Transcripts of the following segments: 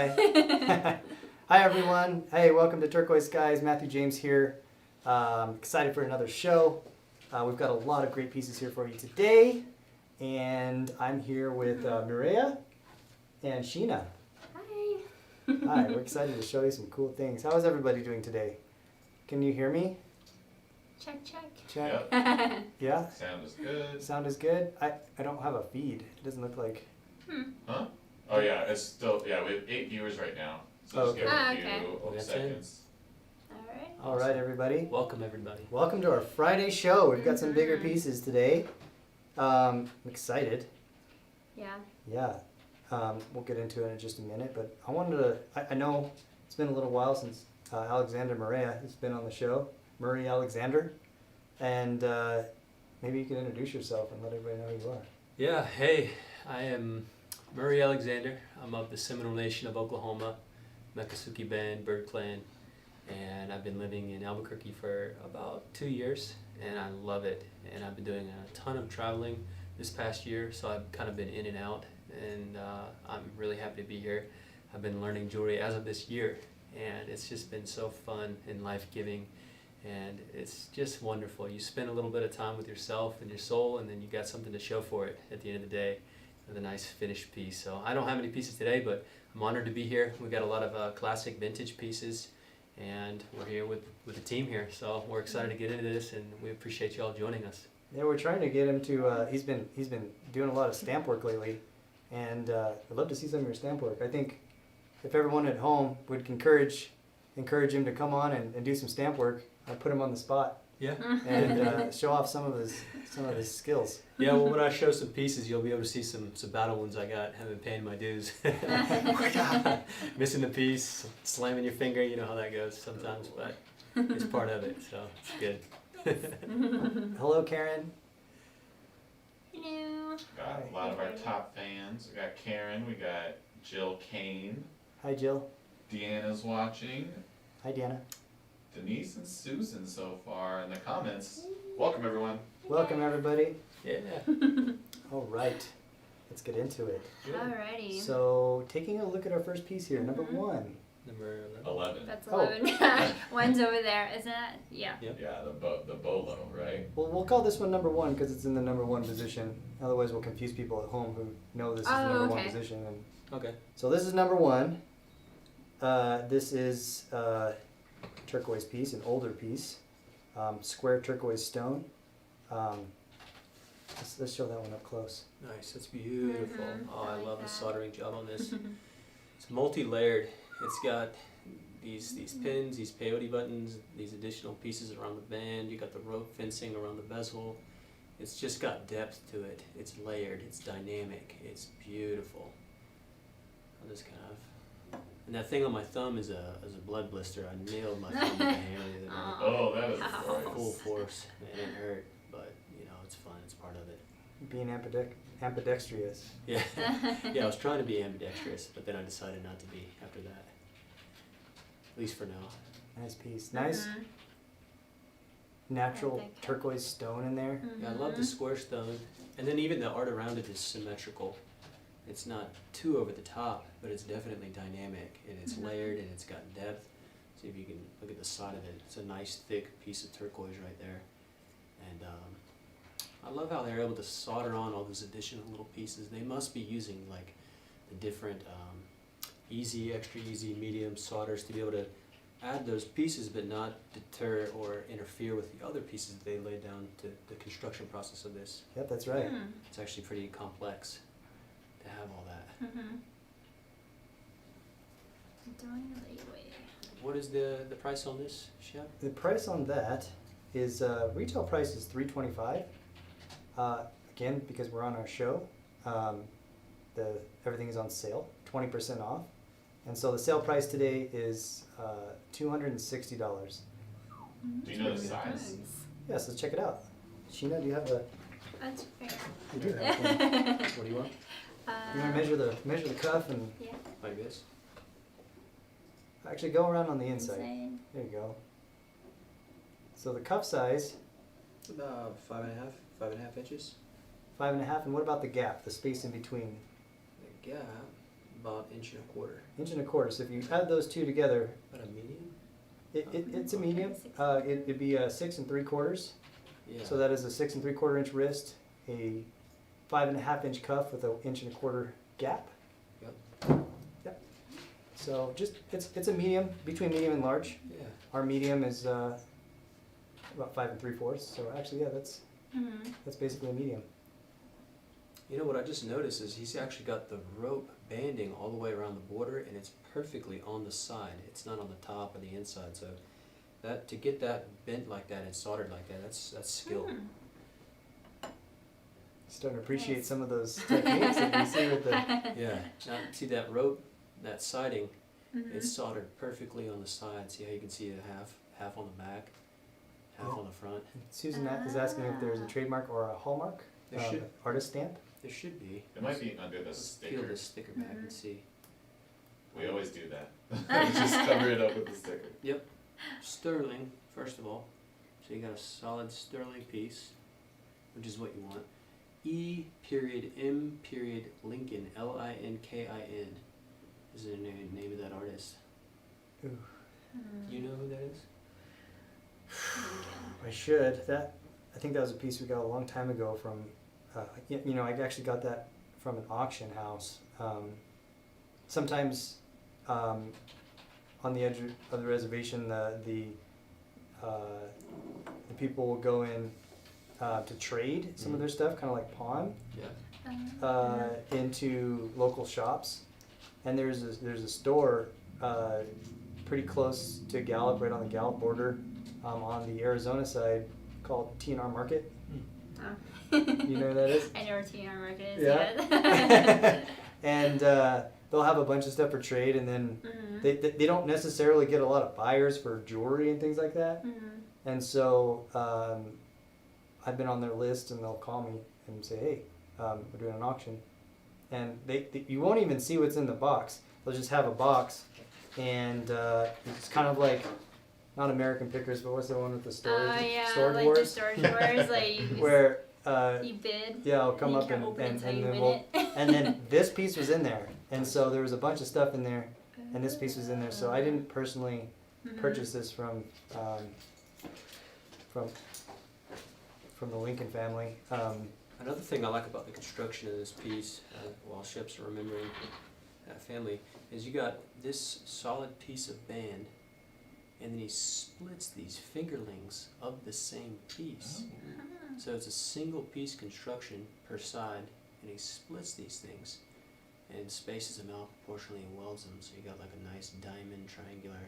Hi. Hi, everyone. Hey, welcome to Turquoise Skies. Matthew James here. Excited for another show. We've got a lot of great pieces here for you today. And I'm here with Mireya and Sheena. Hi. Hi, we're excited to show you some cool things. How is everybody doing today? Can you hear me? Check, check. Check. Yep. Yeah? Sound is good. Sound is good? I don't have a feed. It doesn't look like... Huh? Oh yeah, it's still, we have 8 viewers right now. So Oh, just give it a okay. few That's seconds. Alright. All right, everybody. Welcome, everybody. Welcome to our Friday show. We've got some bigger pieces today. I'm excited. Yeah. Yeah. We'll get into it in just a minute, but I wanted to, I know it's been a little while since Alexander Mireya has been on the show, Murray Alexander, and maybe you can introduce yourself and let everybody know who you are. Yeah, hey, I am Murray Alexander. I'm of the Seminole Nation of Oklahoma, Miccosukee Band, Bird Clan, and I've been living in Albuquerque for about 2 years, and I love it. And I've been doing a ton of traveling this past year, so I've kind of been in and out, and I'm really happy to be here. I've been learning jewelry as of this year, and it's just been so fun and life-giving, and it's just wonderful. You spend a little bit of time with yourself and your soul, and then you got something to show for it at the end of the day with a nice finished piece. So I don't have any pieces today, but I'm honored to be here. We've got a lot of classic vintage pieces, and we're here with the team here, so we're excited to get into this, and we appreciate you all joining us. Yeah, we're trying to get him to, he's been doing a lot of stamp work lately, and I'd love to see some of your stamp work. I think if everyone at home would encourage him to come on and do some stamp work, I'd put him on the spot. Yeah. And show off some of his skills. Yeah, well, when I show some pieces, you'll be able to see some battle wounds I got. Haven't been paying my dues. Missing the piece, slamming your finger, you know how that goes sometimes, but it's part of it, so it's good. Hello, Karen. Hello. Got a lot of our top fans. We got Karen, we got Jill Kane, Hi, Jill. Deanna's watching, Hi, Deanna. Denise and Susan so far in the comments. Welcome everyone. Welcome, everybody. Yeah. All right, let's get into it. Alrighty. So, taking a look at our first piece here, number one. Number 11. That's Oh. 11. One's over there, isn't it? Yeah. Yep. Yeah, the Bolo, right? Well, we'll call this one number one because it's in the number one position. Otherwise, we'll confuse people at home who know this is the number one okay. position. And Okay. so this is number one. This is turquoise piece, an older piece, square turquoise stone. Let's show that one up close. Nice, that's beautiful. Mhm, Oh, I I like love the that. soldering job on this. It's multi-layered. It's got these pins, these peyote buttons, these additional pieces around the band. You got the rope fencing around the bezel. It's just got depth to it. It's layered. It's dynamic. It's beautiful. I'll just kind of, and that thing on my thumb is a blood blister. I nailed my thumb with a hammer the other day. Oh, that is Wow. Full nice. force, and it hurt, but you know it's fun. It's part of it. Being ambidextrous. Yeah, yeah. I was trying to be ambidextrous, but then I decided not to be after that. At least for now. Nice piece. Nice Mhm. natural I like that. turquoise stone in there. Yeah, I love the square stone, and then even the art around it is symmetrical. It's not too over the top, but it's definitely dynamic, and it's layered, and it's got depth. See if you can look at the side of it. It's a nice thick piece of turquoise right there, and I love how they're able to solder on all those additional little pieces. They must be using like the different easy, extra easy, medium solders to be able to add those pieces but not deter or interfere with the other pieces that they lay down to the construction process of this. Yep, that's right. It's actually pretty complex to have all that. Doing the leeway. What is the price on this, Shep? The price on that is retail price is $325. Again, because we're on our show, everything is on sale, 20% off, and so the sale price today is $260. Do you know the size? Yes, let's check it out. Sheena, do you have a? That's fair. You do have one. What do you want? You want to measure the cuff and Yeah. Like this? actually go around on the inside. Inside. There you go. So the cuff size, About 5.5 inches. 5.5, and what about the gap, the space in between? The gap, About 1.25 inches. 1.25 inches. So if you add those two together, About a medium? it's a medium. It'd be a 6 3/4. Yeah. So that is a 6 3/4 inch wrist, a 5.5 inch cuff with a 1.25 inch gap. Yep. Yep. So just it's a medium, between medium and large. Yeah. Our medium is about 5 3/4. So actually, yeah, that's basically a medium. You know what I just noticed is he's actually got the rope banding all the way around the border, and it's perfectly on the side. It's not on the top or the inside. So that to get that bent like that and soldered like that, that's skill. Starting to appreciate Nice. some of those techniques that you see with the. Yeah. Now see that rope, that siding, Mm-hmm. it's soldered perfectly on the side. See how you can see it half on the back, half Yeah. on the front. Susan is asking if there's a trademark or a hallmark, There should artist stamp. there should be. It might be under the Let's peel sticker. the sticker back and see. We always do that. We just cover it up with the sticker. Sterling, first of all. So you got a solid sterling piece, which is what you want. E.M. Lincoln, Linkin, is the name of that artist. Ooh. You know who that is? I should. I think that was a piece we got a long time ago from. I actually got that from an auction house. Sometimes, on the edge of the reservation, the people will go in to trade some of their stuff, kind of like pawn, Yeah. into local shops. And there's a store pretty close to Gallup, right on the Gallup border, on the Arizona side, called T&R Market. You know who that is? I know where T&R Market is. Yeah. And they'll have a bunch of stuff for trade, and then they don't necessarily get a lot of buyers for jewelry and things like that. And so I've been on their list, and they'll call me and say, hey, we're doing an auction. And you won't even see what's in the box. They'll just have a box, and it's kind of like, not American Pickers, but what's the one with the storage? Oh yeah, Storage like Wars? the storage wars, like you, Where you bid. yeah, I'll come you up can't and open it until you then win we'll, it. and then this piece was in there, and so there was a bunch of stuff in there, and this piece was in there. So I didn't personally purchase this from the Lincoln family. Another thing I like about the construction of this piece, while Shep's remembering that family, is you got this solid piece of band, and then he splits these fingerlings of the same piece. So it's a single piece construction per side, and he splits these things and spaces them out proportionally and welds them. So you got like a nice diamond triangular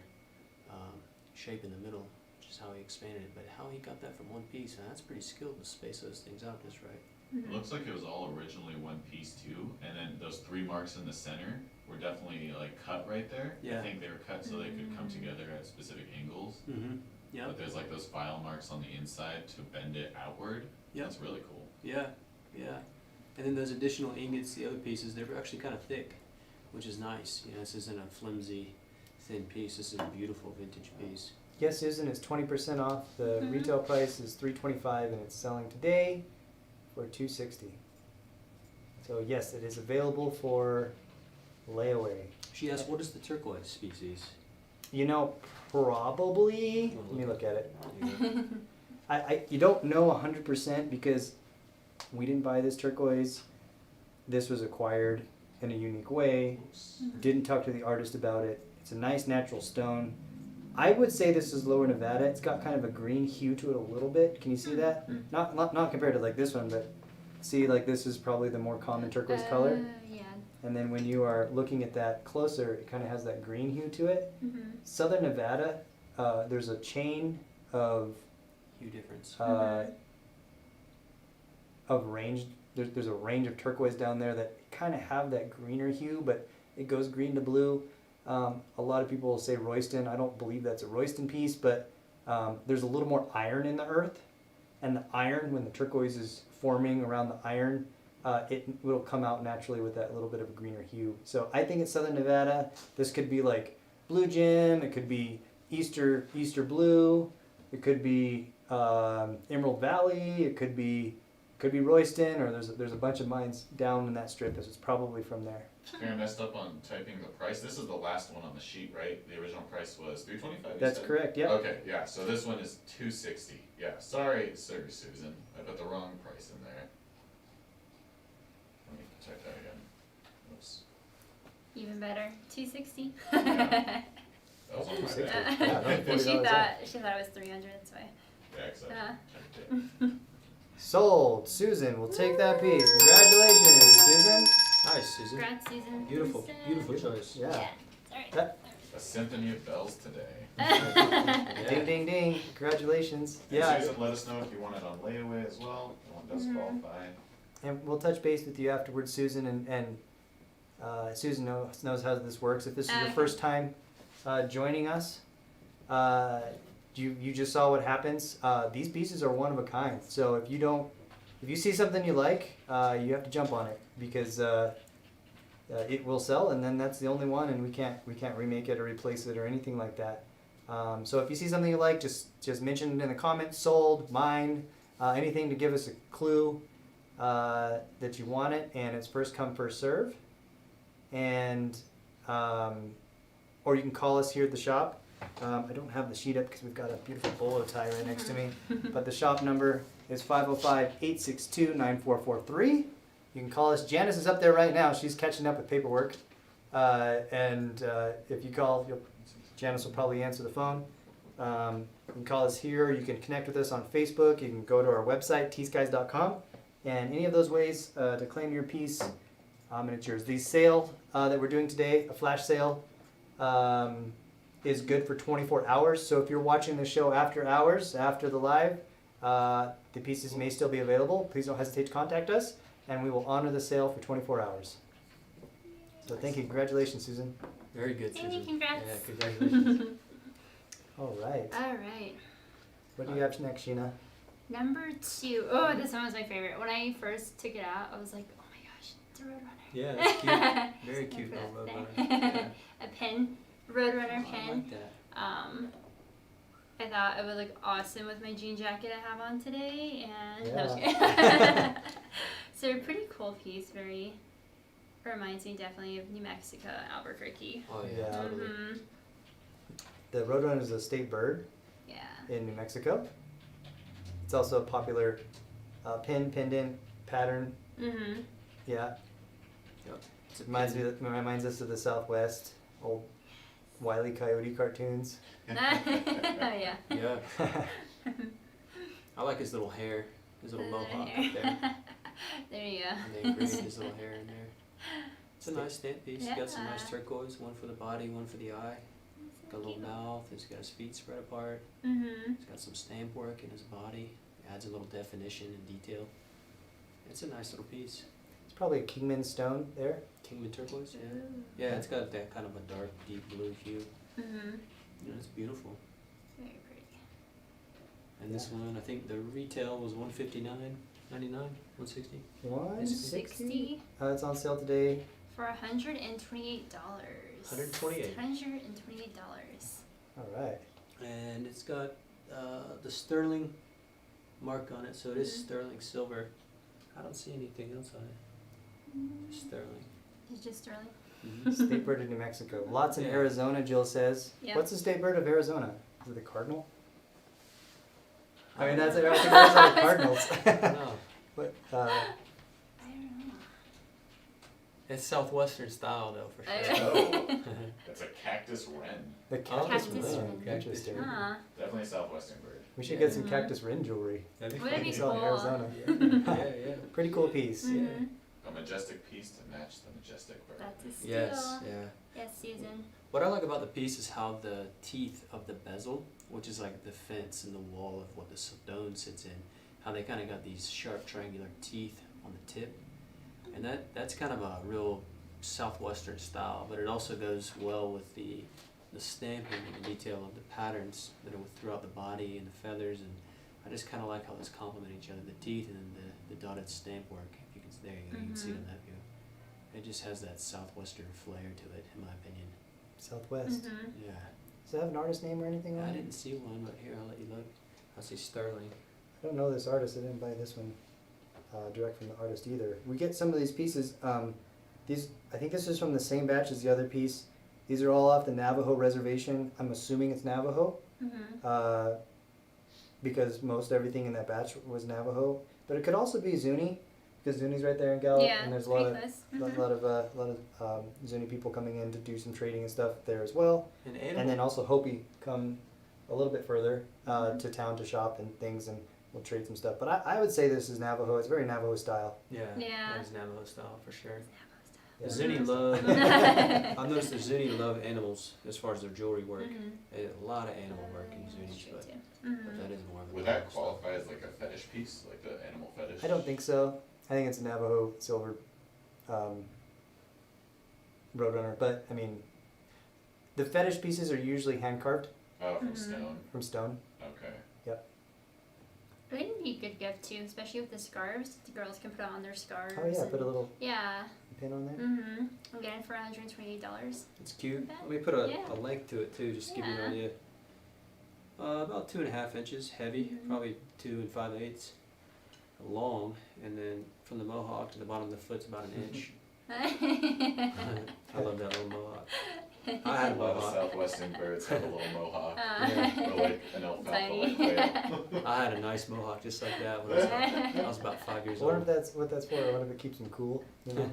shape in the middle, which is how he expanded it. But how he got that from one piece, and that's pretty skilled to space those things out just right. It looks like it was all originally one piece too, and then those 3 marks in the center were definitely like cut right there. Yeah. I think they were cut so they could come together at specific angles. Mm-hmm. Yeah. But there's like those file marks on the inside to bend it outward. Yep. That's really cool. Yeah, yeah. And then those additional ingots, the other pieces, they were actually kind of thick, which is nice. You know, this isn't a flimsy, thin piece. This is a beautiful vintage piece. Yes, Susan, is 20% off. The retail price is $325, and it's selling today for $260. So yes, it is available for layaway. She asked, what is the turquoise species? You know, probably. Let me look at it. There you go. You don't know 100% because we didn't buy this turquoise. This was acquired in a unique way. Didn't talk to the artist about it. It's a nice natural stone. I would say this is Lower Nevada. It's got kind of a green hue to it a little bit. Can you see that? Not compared to like this one, but see, like this is probably the more common turquoise color. Yeah. And then when you are looking at that closer, it kind of has that green hue to it. Southern Nevada, there's a chain of Hue difference. of range. There's a range of turquoise down there that kind of have that greener hue, but it goes green to blue. A lot of people will say Royston. I don't believe that's a Royston piece, but there's a little more iron in the earth, and the iron, when the turquoise is forming around the iron, it will come out naturally with that little bit of a greener hue. So I think it's Southern Nevada. This could be like Blue Gem. It could be Easter Blue. It could be Emerald Valley. It could be Royston, or there's a bunch of mines down in that strip. This is probably from there. I messed up on typing the price. This is the last one on the sheet, right? The original price was $325. That's correct. Yep. Okay, yeah. So this one is $260. Yeah. Sorry, Susan. I put the wrong price in there. Let me type that again. Oops. Even better. $260. Yeah. That was on my $260. bad. Yeah, no, she $40 thought off. it was $300. That's why. Yeah, 'cause I Uh. typed it. Sold. Susan, we'll take that piece. Congratulations, Susan. Nice, Susan. Congrats, Susan. Beautiful, Susan. beautiful choice. Yeah. Sorry. That- A symphony of bells today. Yeah. Ding, ding, ding. Congratulations. And Yeah. Susan, let us know if you want it on layaway as well. If one does qualify. And we'll touch base with you afterwards, Susan, and Susan knows how this works. If this is your Okay. first time joining us, you just saw what happens. These pieces are one of a kind. So if you see something you like, you have to jump on it because it will sell, and then that's the only one, and we can't remake it or replace it or anything like that. So if you see something you like, just mention it in the comments. Sold, mine, anything to give us a clue that you want it, and it's first come first serve. And or you can call us here at the shop. I don't have the sheet up because we've got a beautiful bolo tie right next to me. But the shop number is 505-862-9443. You can call us. Janice is up there right now. She's catching up with paperwork. And if you call, Janice will probably answer the phone. You can call us here. You can connect with us on Facebook. You can go to our website, TSkies.com. And any of those ways to claim your piece, and it's yours. The sale that we're doing today, a flash sale, is good for 24 hours. So if you're watching the show after hours, after the live, the pieces may still be available. Please don't hesitate to contact us, and we will honor the sale for 24 hours. So thank you. Congratulations, Susan. Very good, Yay, Susan. congrats. Yeah, congratulations. All right. All right. What do you have next, Sheena? Number 2. Oh, this one was my favorite. When I first took it out, I was like, oh my gosh, it's a Roadrunner. Yeah, that's cute. Very Just cute gonna little put roadrunner. that Yeah. A pin. Roadrunner Oh, I pin. like that. I thought it would look awesome with my jean jacket I have on today, and no, just Yeah. kidding. So a pretty cool piece. Very reminds me definitely of New Mexico, Albuquerque. Oh yeah, Yeah. totally. Mhm. The roadrunner is a state bird Yeah. in New Mexico. It's also a popular pin, pendant, pattern. Mhm. Yeah. It's a Reminds us of the Southwest, old Wile E. Coyote cartoons. Yeah. Yeah. I like his little hair, his little mohawk up there. There you go. And they engraved his little hair in there. It's a nice stamp piece. He's got some nice Yeah. turquoise, one for the body, one for the eye. Got a little mouth. He's got his feet spread apart. Mhm. He's got some stamp work in his body. Adds a little definition and detail. It's a nice little piece. It's probably a Kingman stone there. Kingman turquoise, yeah. Ooh. Yeah, it's got that kind of a dark, deep blue hue. Mhm. You know, it's beautiful. Very pretty. And this one, I think the retail was $159.99, $160. 60 It's on sale today. for $128. $128. $128. All right. And it's got the sterling mark on it, so it is Mhm. sterling silver. I don't see anything else on it. Just sterling. It's just sterling. Mhm. State bird of New Mexico. Lots in Yeah. Arizona, Jill says. Yep. What's the state bird of Arizona? Is it the cardinal? I mean, that's I think Arizona Cardinals. No, But I don't know. it's southwestern style though, for I- sure. Oh, that's a cactus wren. the cactus Cactus wren. wren. Interesting. Huh. Definitely a southwestern bird. We should Yeah. get some Mhm. cactus wren jewelry. That'd be Wouldn't We it be saw in cool? Arizona. Yeah. Pretty cool piece. Mhm. A majestic piece to match the majestic bird. That's a steal. Yes, yeah. Yes, Susan. What I like about the piece is how the teeth of the bezel, which is like the fence and the wall of what the stone sits in, how they kind of got these sharp triangular teeth on the tip. And that's kind of a real southwestern style, but it also goes well with the stamping and the detail of the patterns that are throughout the body and the feathers, and I just kind of like how those complement each other, the teeth and then the dotted stamp work. If you can, there you go, you can see it on that view. It just has that southwestern flair to it, in my opinion. Southwest. Mhm. Yeah. Does it have an artist name or anything on I it? didn't see one, but here, I'll let you look. I see Sterling. I don't know this artist. I didn't buy this one direct from the artist either. We get some of these pieces These, I think this is from the same batch as the other piece. These are all off the Navajo reservation. I'm assuming it's Navajo, because most everything in that batch was Navajo. But it could also be Zuni, because Zuni's right there in Gallup, Yeah, and there's a pretty lot of close. lot of Zuni people coming in to do some trading and stuff there as well. And animal. And then also Hopi come a little bit further to town to shop and things, and we'll trade some stuff. But I would say this is Navajo. It's very Navajo style. Yeah. Yeah. That is Navajo style for sure. Yeah. The Zuni love. I've noticed the Zuni love animals as far as their jewelry work. A lot of animal work in Zunis, but that is more of a Would that qualify as like a fetish piece, like the animal fetish? I don't think so. I think it's a Navajo silver Roadrunner. But I mean, the fetish pieces are usually hand carved Oh, from stone. from stone. Okay. It would be a good gift too, especially with the scarves. The girls can put on their scarves. Oh yeah, and, put a little yeah. pin on there. I'm getting it for $128. It's cute. Not bad. Let me put a Yeah. length to it too, just to give you an Yeah. idea. About 2.5 inches, heavy, probably 2 5/8 long, and then from the mohawk to the bottom of the foot's about an inch. I love that little mohawk. I had A a lot of mohawk. southwestern birds have a little mohawk. Yeah. Or like an alfalfa Tiny. like whale. I had a nice mohawk just like that when I was about 5 years I wonder if old. that's what that's for. I wonder if it keeps them cool. You know?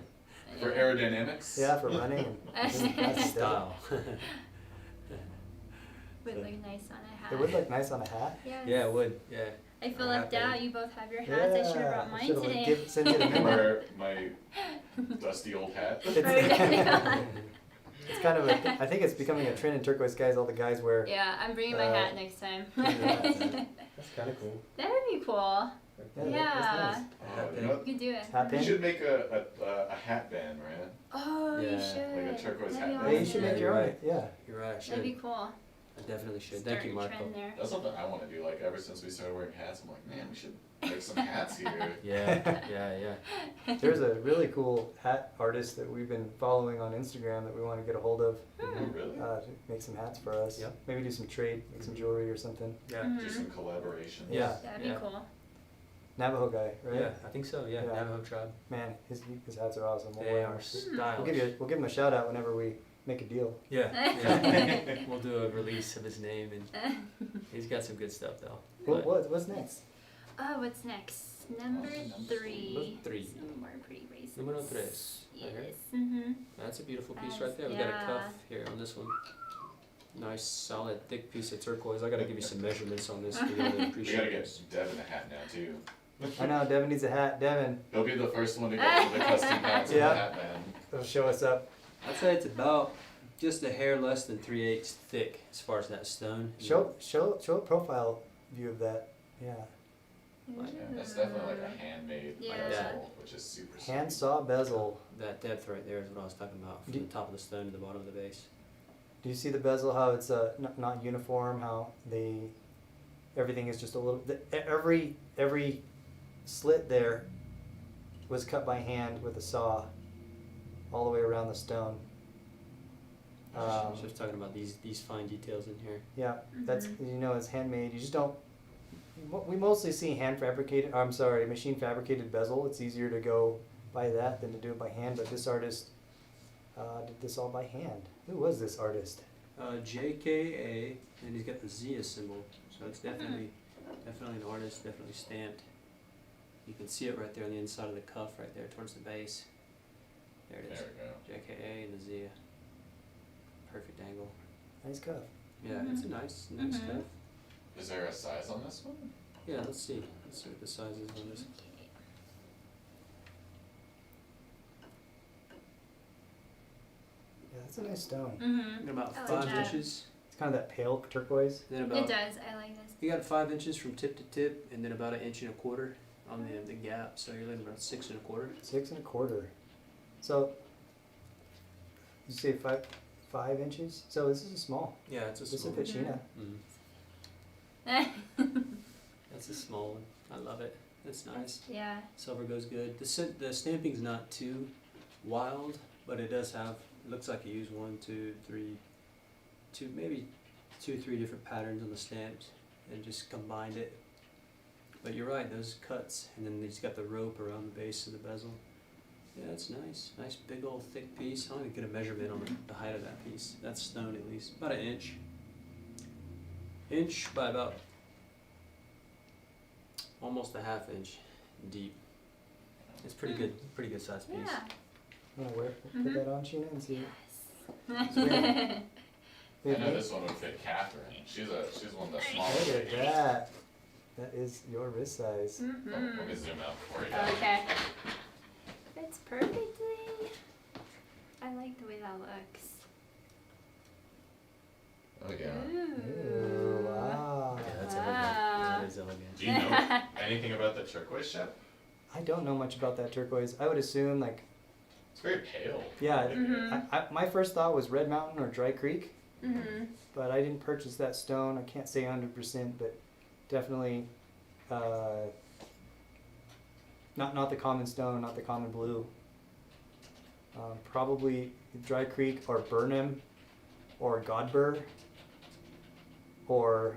For aerodynamics? Yeah, for running and that's Style. Would look nice on a hat. It would look nice on a hat. Yes. Yeah, it would. Yeah. I feel a left hat out. band. You both have your hats. I should have brought mine should've today. sent you the memo. Or my dusty old hat. It's kind of a, I think it's becoming a trend in Turquoise Skies. All the guys wear. Yeah, I'm bringing my hat next time. That's kind of cool. That would be cool. Yeah. Yeah. That's nice. You know, You can do it. Hat you pin? should make a hat band, right? Oh, Yeah. you should. Like a turquoise That'd be hat Yeah, you band. should Yeah, make your you're own. right. Yeah. You're right, I should. That'd be cool. I definitely should. Start Thank you, a Marco. trend there. That's something I want to do. Like ever since we started wearing hats, I'm like, man, we should make some hats here. Yeah. There's a really cool hat artist that we've been following on Instagram that we want to get a hold of. Oh, really? To make some hats for us. Yep. Maybe do some trade, make some jewelry or something. Yeah. Do some collaboration. Yeah. That'd Yeah. be cool. Navajo guy, right? Yeah, I think so. Yeah, Yeah. Navajo tribe. Man, his hats are awesome. We'll They wear are them. stylish. We'll give him a shout out whenever we make a deal. Yeah. We'll do a release of his name, and he's got some good stuff though. But What's next? Oh, what's next? Number Number 3. Number 3. Some more pretty bracelets. Número 3. Right here. Yes. That's a beautiful piece That's- right there. We got a yeah. cuff here on this one. Nice, solid, thick piece of turquoise. I gotta give you some measurements on this. We really We appreciate gotta it. get Devin a hat now too. I know Devin needs a hat. Devin, He'll be the first one to get the custom hats in Yeah. the hat band. it'll show us up. I'd say it's about just a hair less than 3/8 thick as far as that stone. Show a profile view of that. Yeah. Yeah, that's definitely like a handmade Yeah. bezel, which is super sweet. Hand saw bezel. That depth right there is what I was talking about, from Do- the top of the stone to the bottom of the base. Do you see the bezel? How it's not uniform? How everything is just a little. Every slit there was cut by hand with a saw, all the way around the stone. I was just talking about these fine details in here. Yeah, that's it's handmade. You just don't. We mostly see machine fabricated bezel. It's easier to go by that than to do it by hand. But this artist did this all by hand. Who was this artist? JKA, and he's got the Zia symbol, so it's definitely an artist, definitely stamped. You can see it right there on the inside of the cuff, right there towards the base. There it is. There we go. JKA and the Zia. Perfect angle. Nice cuff. Yeah, it's a nice cuff. Is there a size on this one? Yeah, let's see. Let's see what the size is on this. Yeah, that's a nice stone. Mm-hmm. About I like 5 that. inches. It's kind of that pale turquoise. Then It about does. I like this. you got 5 inches from tip to tip, and then about 1.25 inches on the gap. So you're looking about 6 1/4. 6 1/4. So you say 5 inches? So this is a small. Yeah, it's a This is small a one. Pachina. That's a small one. I love it. It's nice. Yeah. Silver goes good. The stamping's not too wild, but it does have. It looks like you use 1, 2, 3, maybe 2, 3 different patterns on the stamps, and just combined it. But you're right. Those cuts, and then he's got the rope around the base of the bezel. Yeah, it's nice. Nice big old thick piece. I want to get a measurement on the height of that piece. That's stone at least. About an inch. Inch by about almost a half inch deep. It's pretty good sized piece. Yeah. Wanna put Mhm. that on, Sheena, and see? Yes. I know this one would fit Catherine. She's one of the smaller Look at ladies. that. That is your wrist size. Oh, Mhm. let me zoom out for you. Okay. Fits perfectly. I like the way that looks. Oh yeah. Ooh, wow. Yeah, that's Wow. elegant. That is elegant. Do you know anything about the turquoise ship? I don't know much about that turquoise. I would assume like, It's very pale. yeah. Mhm. My first thought was Red Mountain or Dry Creek, Mhm. but I didn't purchase that stone. I can't say 100%, but definitely not the common stone, not the common blue. Probably Dry Creek or Burnham or Godbur or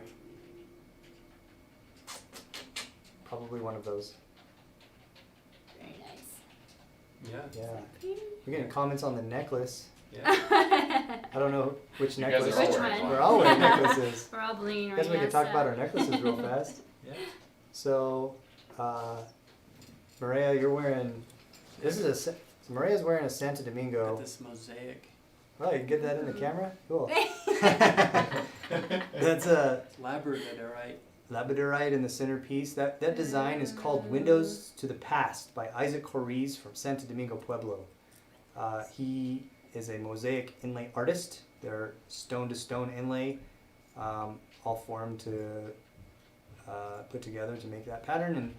probably one of those. Very nice. Yeah. Yeah. We're getting comments on the necklace. Yeah. I don't know which You guys necklace. are all Which wearing one? We're all wearing necklaces. We're all bleeding I right guess we now. could talk so- about our necklaces real fast. Yeah. So, Maria, you're wearing. This is so Maria's wearing a Santo Got Domingo. this mosaic. Oh, you can get that in the camera. Cool. That's a Labradorite. labradorite in the centerpiece. That design is called "Windows to the Past" by Isaac Horiz from Santo Domingo, Pueblo. He is a mosaic inlay artist. They're stone-to-stone inlay, all formed to put together to make that pattern. And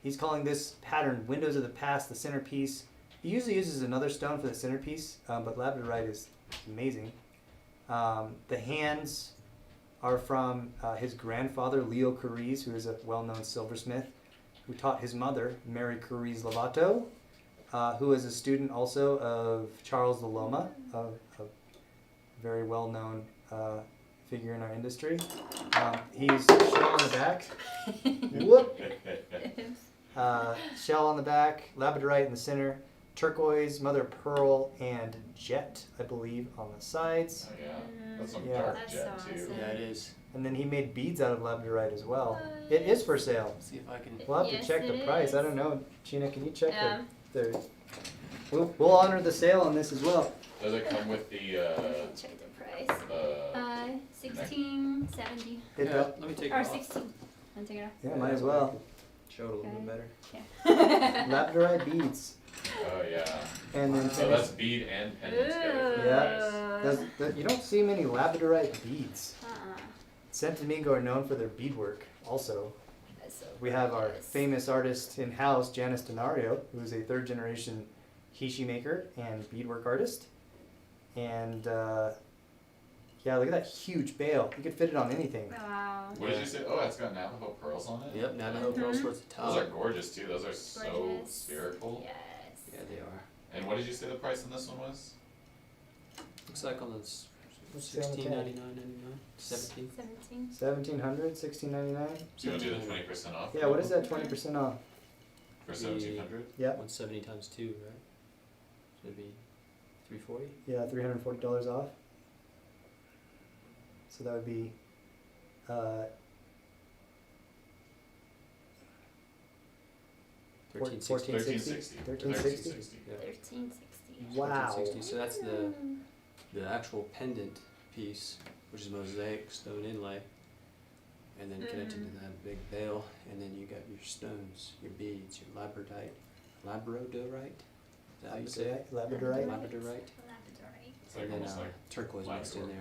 he's calling this pattern "Windows of the Past," the centerpiece. He usually uses another stone for the centerpiece, but labradorite is amazing. The hands are from his grandfather, Leo Cariz, who is a well-known silversmith, who taught his mother, Mary Cariz Lovato, who is a student also of Charles the Loma, a very well-known figure in our industry. He's shell on the back. Whoop! Shell on the back, labradorite in the center, turquoise, mother of pearl, and jet, I believe, on the sides. Oh yeah. That's some Yeah. dark That's jet so too. awesome. Yeah, it is. And then he made beads out of labradorite as well. It is for sale. Let's see if I can. We'll have Yes, to check the it price. I is. don't know. Sheena, can you check Yeah. the We'll honor the sale on this as well. Does it come with the Check the price. 16.70 It Yeah, does. let me take or it off. 16. Want to take it off? Yeah, might as well. Show it a little bit Okay. better. Labradorite beads. oh yeah. And then So that's bead and pendant together for the Yeah. price. You don't see many labradorite beads. Uh-uh. Santo Domingo are known for their beadwork also. That's so We have our gorgeous. famous artist in-house, Janice Denario, who is a third-generation hishi maker and beadwork artist. And yeah, look at that huge bale. You could fit it on anything. Wow. What did you say? Oh, it's got Navajo pearls on it? Yep, Navajo pearls towards the top. Those are gorgeous too. Those are so Gorgeous. spherical. Yes. Yeah, they are. And what did you say the price on this one was? Looks like on the What's the on the tag? $16.99.99. 17. 17. 1,700, 1,699. So you want to do the 20% off? Yeah, what is that 20% off? For 1,700? Yeah, 170 times 2, right? So it'd be 340. yeah, $340 off. So that would be 1360. 1360. 1360? Yeah. 13.60. Wow. 1360. So that's the actual pendant piece, which is mosaic stone inlay, and then connected to that big veil, and then you got your stones, your beads, your labradorite. Is that how you say it? Labradorite. Labradorite. It's like And then almost like turquoise mixed in there.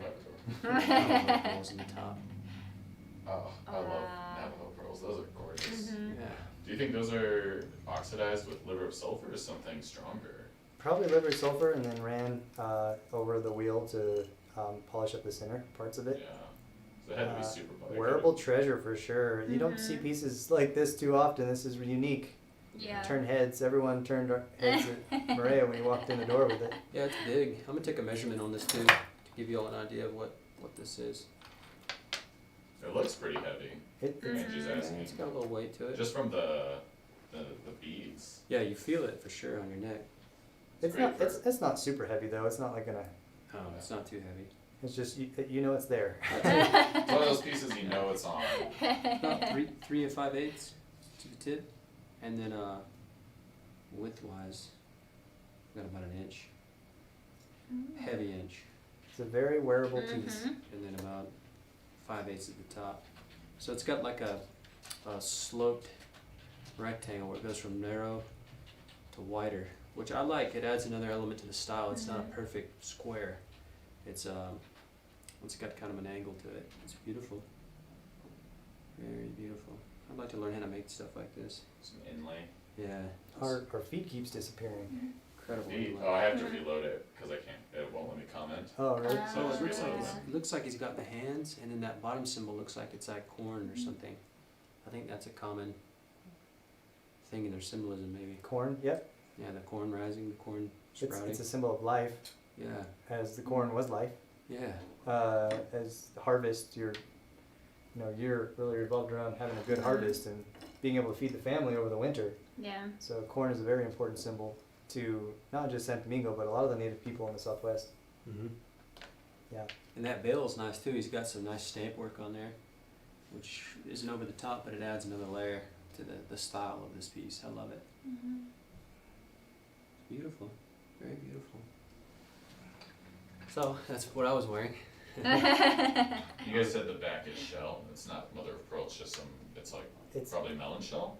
Labrador. Navajo pearls in the top. Oh, I love Wow. Navajo pearls. Those are gorgeous. Mhm. Yeah. Do you think those are oxidized with liver of sulfur or something stronger? Probably liver sulfur and then ran over the wheel to polish up the center parts of Yeah. it. So it had to be super butter. Wearable treasure for sure. You don't see pieces like this too often. This is unique. Yeah. Turn heads. Everyone turned heads at Maria when you walked in the door with it. Yeah, it's big. I'm gonna take a measurement on this too to give you all an idea of what this is. It looks pretty heavy. Angie's Yeah, asking. it's got a little weight to it. Just from the beads. Yeah, you feel it for sure on your neck. It's great not. for- It's not super heavy though. It's not like gonna. Oh, it's not too heavy. It's just you know it's there. It's one of those pieces you know it's on. About 3 5/8 to the tip, and then width-wise, got about an inch, heavy inch, It's a very wearable piece. Mhm. and then about 5/8 at the top. So it's got like a sloped rectangle where it goes from narrow to wider, which I like. It adds another element to the style. It's not a perfect square. It's got kind of an angle to it. It's beautiful. Very beautiful. I'd like to learn how to make stuff like this. Some inlay. Yeah. Our feed keeps disappearing. Incredible. Oh, I have to reload it because I can't. It won't let me comment. Oh really? So it's Looks like reload. it looks like he's got the hands, and then that bottom symbol looks like it's like corn or something. I think that's a common thing in their symbolism, maybe. Corn. Yep. Yeah, the corn rising, the corn sprouting. It's a symbol of life, Yeah, as the corn was life. yeah. As the harvest, your year really revolved around having a good harvest and being able to feed the family over the winter. Yeah. So corn is a very important symbol to not just San Domingo, but a lot of the native people in the Southwest. Mm-hmm. Yeah. And that bale's nice too. He's got some nice stamp work on there, which isn't over the top, but it adds another layer to the style of this piece. I love it. Beautiful, very beautiful. So that's what I was wearing. You guys said the back is shell. It's not mother of pearl. It's just some. It's like It's probably melon shell.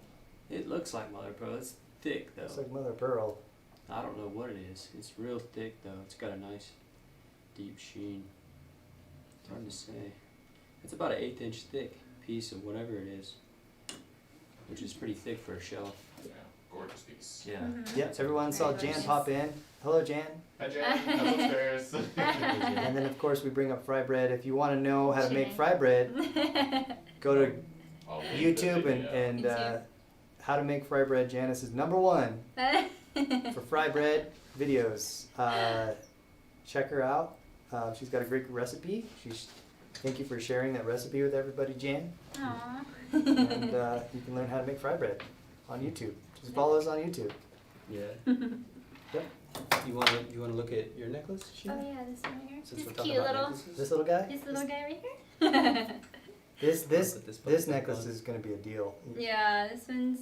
It looks like mother of pearl. It's thick though. it's like mother of pearl. I don't know what it is. It's real thick though. It's got a nice deep sheen. It's hard to say. It's about an 1/8 inch thick piece of whatever it is, which is pretty thick for a shell. Yeah, gorgeous piece. Yeah. Yep. Everyone saw Very Jan gorgeous. pop in. Hello, Jan. Hi, Jan. How's upstairs? And then of course we bring up fry bread. If you want to know how to make Jan. fry bread, go to I'll link the YouTube video. and YouTube. how to make fry bread. Janice is #1 for fry bread videos. Check her out. She's got a great recipe. Thank you for sharing that recipe with everybody, Jan. Aww. And you can learn how to make fry bread on YouTube. Just follow us on YouTube. Yeah. Yep. You wanna look at your necklace, Oh Sheila? yeah, this one right here. Since we're This talking cute about little, necklaces? This little guy. this little guy right here. This Put this this back necklace on. is gonna be a deal. Yeah, this one's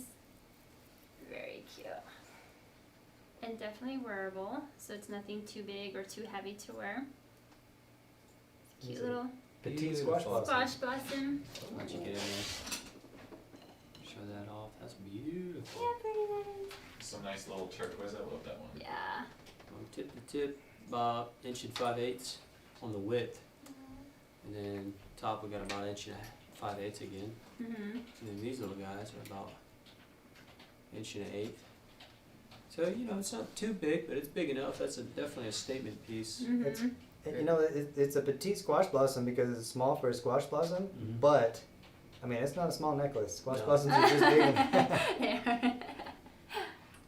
very cute. And definitely wearable, so it's nothing too big or too heavy to wear. Cute Easy. little Petite Beautiful. squash blossom. squash blossom. Why don't you get in there? Show that off. That's beautiful. Yeah, pretty nice. Some nice little turquoise. I love that one. Yeah. From tip to tip, about 1.5" on the width, and then top we got about 1.5" again, Mhm. and then these little guys are about 1.125". So it's not too big, but it's big enough. That's definitely a statement piece. It's- Mhm. It's a petite squash blossom because it's small for a squash blossom, Mhm. but I mean it's not a small necklace. Squash No. blossoms are just big. There.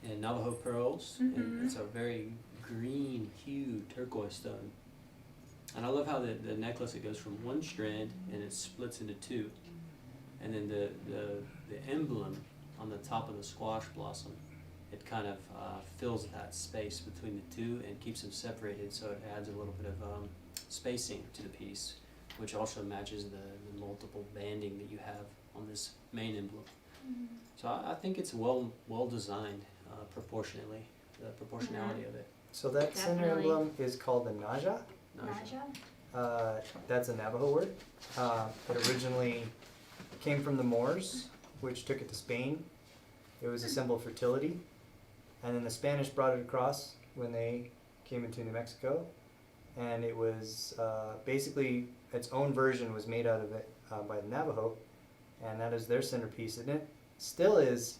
And Navajo pearls, and Mhm. it's a very green hue turquoise stone. And I love how the necklace, it goes from one strand and it splits into two, and then the emblem on the top of the squash blossom, it kind of fills that space between the two and keeps them separated, so it adds a little bit of spacing to the piece, which also matches the multiple banding that you have on this main emblem. So I think it's well designed proportionately, the proportionality of it. So that center Definitely. emblem is called the Naja. Naja. That's a Navajo word. It originally came from the Moors, which took it to Spain. It was a symbol of fertility. And then the Spanish brought it across when they came into New Mexico. And it was basically its own version was made out of it by the Navajo. And that is their centerpiece. And it still is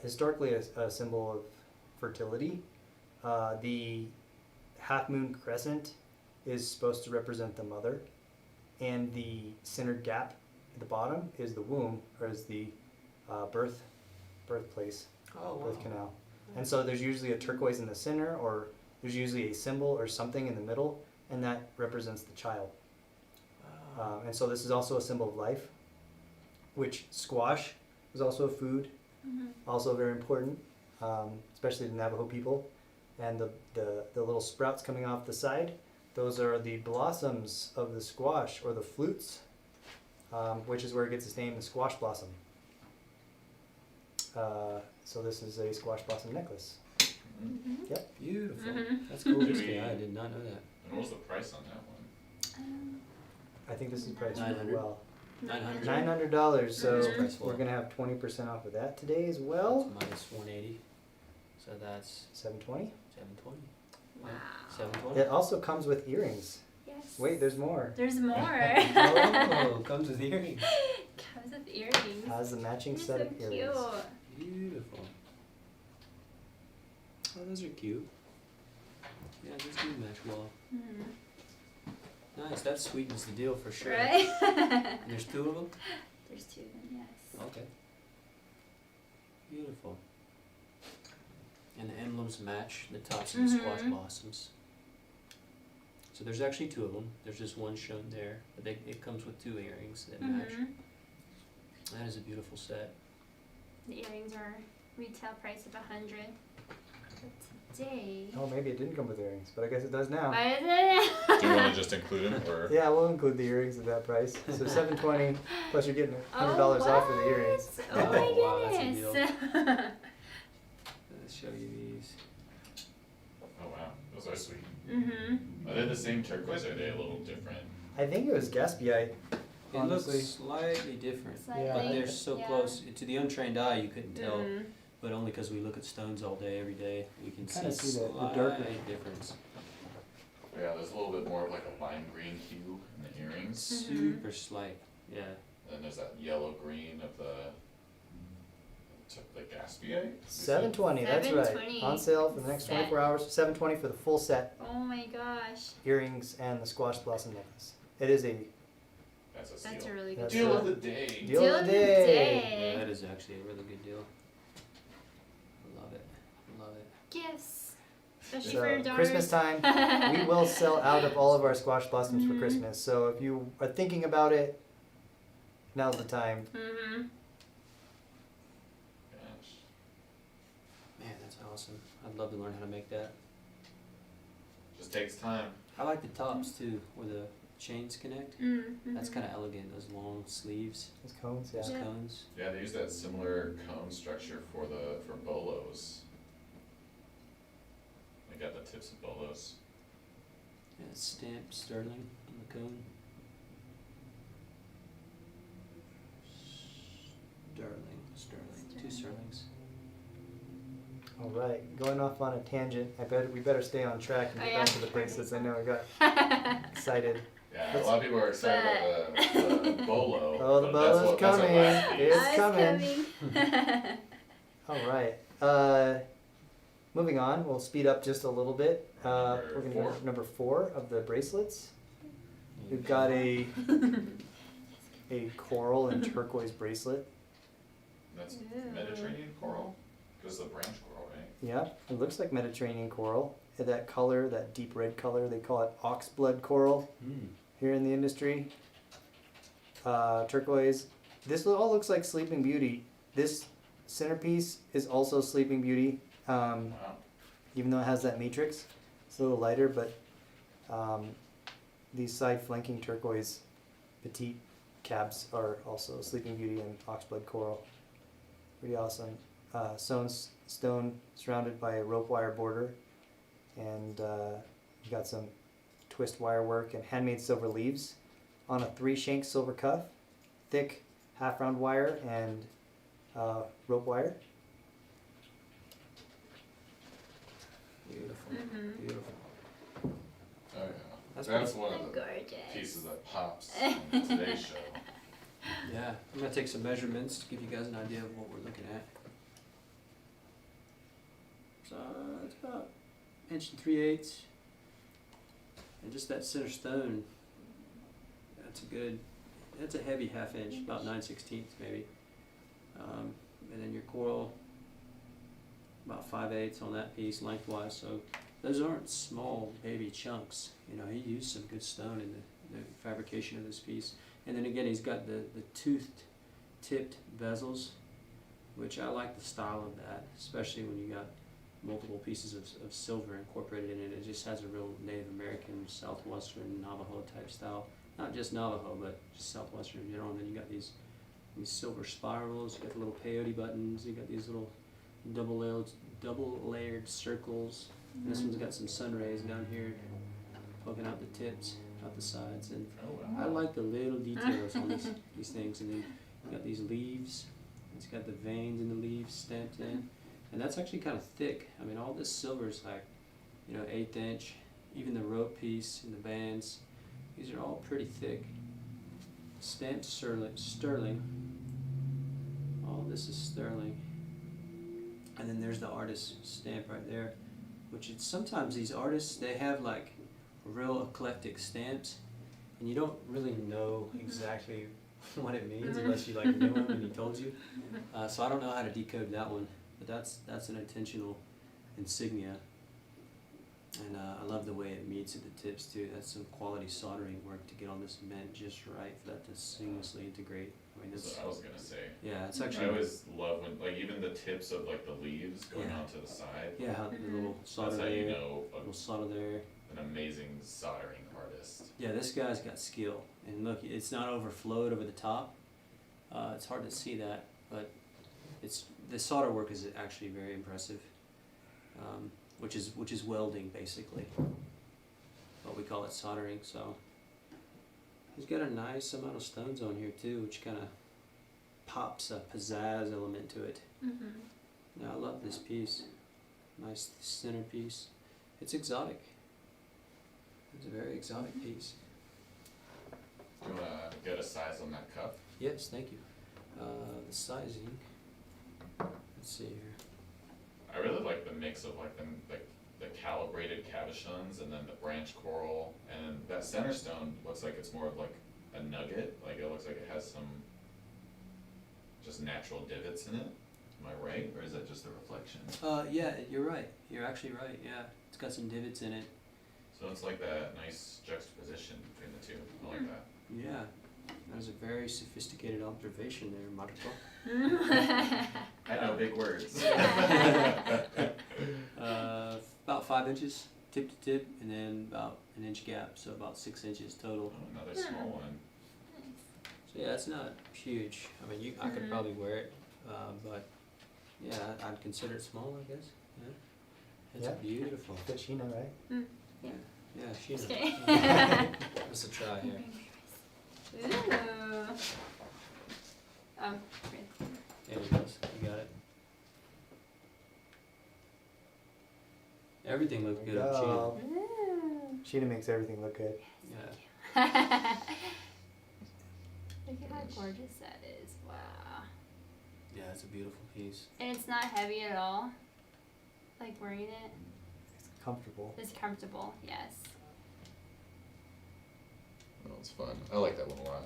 historically a symbol of fertility. The half moon crescent is supposed to represent the mother, and the centered gap at the bottom is the womb, or is the birthplace, birth canal. And so there's usually a turquoise in the center, or there's usually a symbol or something in the middle, and that represents the child. And so this is also a symbol of life, which squash is also a food, Mhm. also very important, especially the Navajo people. and the little sprouts coming off the side, those are the blossoms of the squash, or the flutes, which is where it gets its name, the squash blossom. So this is a squash blossom necklace. Mm-hmm. Beautiful. Mhm. That's cool. Maybe- Ski. I did not know that. And what was the price on that one? I think this is priced really 900. well. 900. $900, so Mhm. we're gonna have 20% off of that today as well. That's minus 180. So that's $720. 720. Wow. 720. It also comes with earrings. Yes. Wait, there's more. There's more. Oh, comes with earrings. Comes with earrings. Has a matching You're set so of earrings. cute. Beautiful. Oh, those are cute. Yeah, those do match well. Mhm. Nice. That sweetens the deal for sure. Right? And there's 2 of them. There's 2 of them, yes. Okay. Beautiful. And the emblems match the tops of the squash Mhm. blossoms. So there's actually 2 of them. There's just one shown there, but it comes with 2 earrings that match. Mhm. That is a beautiful set. The earrings are retail price of $100. But today. Oh, maybe it didn't come with earrings, but I guess it does now. Why is it? Do you want to just include them, or? Yeah, we'll include the earrings at that price. So $720 plus you're getting $100 Oh, off of the earrings. what? Oh my Oh, wow, that's a goodness. Let's show you these. Oh wow, those are sweet. Mhm. Are they the same turquoise, or are they a little different? I think it was Gaspiite. It Honestly. looks slightly different, Slightly, but they're so yeah. close. To the untrained eye, you couldn't tell, Mhm. but only because we look at stones all day, every day, we can Kinda see see the slight darker- difference. Yeah, there's a little bit more of like a lime green hue in the earrings. Mhm. Super slight, yeah. Then there's that yellow green of the Gaspiite. $720, that's right. $720. On sale for the next Set. 24 hours. $720 for the full set, Oh my gosh. earrings and the squash blossom necklace. It is a That's a steal. That's a really good That's Deal right. of the day. Deal of the day. Yeah, that is actually a really good deal. I love it. I love it. Gifts. Especially So, for your daughters. Christmas time, we will sell out of all of our squash blossoms for Mhm. Christmas. So if you are thinking about it, now's the time. Mhm. Gosh. Man, that's awesome. I'd love to learn how to make that. Just takes time. I like the tops too, where the chains connect. Mhm. That's kind of elegant, those long sleeves, Those cones, yeah. those Yeah. cones. Yeah, they use that similar cone structure for bolos. They got the tips of bolos. Yeah, it's stamped sterling on the cone. Sterling, 2 sterlings. All right, going off on a tangent. We better stay on track and Oh, get yeah. back to the bracelets. I know I got excited. Yeah, a lot of people are excited about the bolo. Oh, the but that's bolo's that's our coming. last piece. It's Ah, coming. All right. Moving on, we'll speed up just a little bit. Number We're going to four. go to number 4 of the bracelets. We've got a coral and turquoise bracelet. That's Ooh. Mediterranean coral? Because the branch coral, right? Yeah, it looks like Mediterranean coral. That color, that deep red color, they call it oxblood coral here in the industry. Turquoise. This all looks like Sleeping Beauty. This centerpiece is also Sleeping Beauty, Wow. even though it has that matrix. It's a little lighter, but these side flanking turquoise petite cabs are also Sleeping Beauty and oxblood coral. Pretty awesome. Sewn stone surrounded by a rope wire border, and you got some twist wire work and handmade silver leaves on a 3-shank silver cuff, thick half-round wire and rope wire. Beautiful, Mhm. beautiful. Oh yeah. That's That's one of the Gorgeous. pieces that pops on today's show. Yeah, I'm gonna take some measurements to give you guys an idea of what we're looking at. So it's about 1 3/8, and just that center stone. That's a heavy 1/2 inch, about 9/16 maybe. And then your coral, about 5/8 on that piece lengthwise. So those aren't small baby chunks. You know, he used some good stone in the fabrication of this piece. And then again, he's got the toothed tipped bezels, which I like the style of that, especially when you got multiple pieces of silver incorporated in it. It just has a real Native American, Southwestern, Navajo type style. Not just Navajo, but just Southwestern in general. And then you got these silver spirals, you got the little peyote buttons, you got these little double layered circles. And this one's got some sun rays down here poking out the tips, out the sides, and I like the little details on these things. And then you got these leaves. It's got the veins in the leaves stamped in, and that's actually kind of thick. I mean, all this silver is like, 1/8 inch. Even the rope piece and the bands, these are all pretty thick. Stamped sterling. All this is sterling. And then there's the artist's stamp right there, which is sometimes these artists, they have like real eclectic stamps, and you don't really know exactly what it means unless you like knew him and he told you. So I don't know how to decode that one, but that's an intentional insignia. And I love the way it meets at the tips too. That's some quality soldering work to get all this bent just right for that to seamlessly integrate. I mean, So I was gonna say. yeah, it's I actually, always love when, like, even the tips of like the leaves going Yeah. out to the side. yeah, how the little solder That's how you there, know little solder there. an amazing soldering artist. Yeah, this guy's got skill, and look, it's not overflowed over the top. It's hard to see that, but the solder work is actually very impressive, which is welding basically, but we call it soldering. So he's got a nice amount of stones on here too, which kind of pops a pizzazz element to it. Now I love this piece, nice centerpiece. It's exotic. It's a very exotic piece. Do you wanna get a size on that cuff? Yes, thank you. The sizing, let's see here. I really like the mix of like the calibrated cabochons and then the branch coral, and that center stone looks like it's more of like a nugget. Like it looks like it has some just natural divots in it. Am I right, or is that just a reflection? Yeah, you're right. You're actually right, yeah. It's got some divots in it. So it's like that nice juxtaposition between the two. I like that. Yeah, that was a very sophisticated observation there, Marco. I know big words. About 5 inches tip to tip, and then about an inch gap, so about 6 inches total. Oh, another small one. So yeah, it's not huge. I mean, I could probably wear it, but yeah, I'd consider it small, I guess. Yeah, it's Yeah. beautiful. Fit Sheena, right? Yeah, she knows. Okay. Let's a try here. Ooh. Right. There it goes. You got it. Everything looked good on Go. Ooh. Sheena makes everything look good. Yeah. Look at how gorgeous that is. Wow. Yeah, it's a beautiful piece. And it's not heavy at all. Like wearing it. It's comfortable. It's comfortable, yes. Oh, it's fun. I like that one a lot.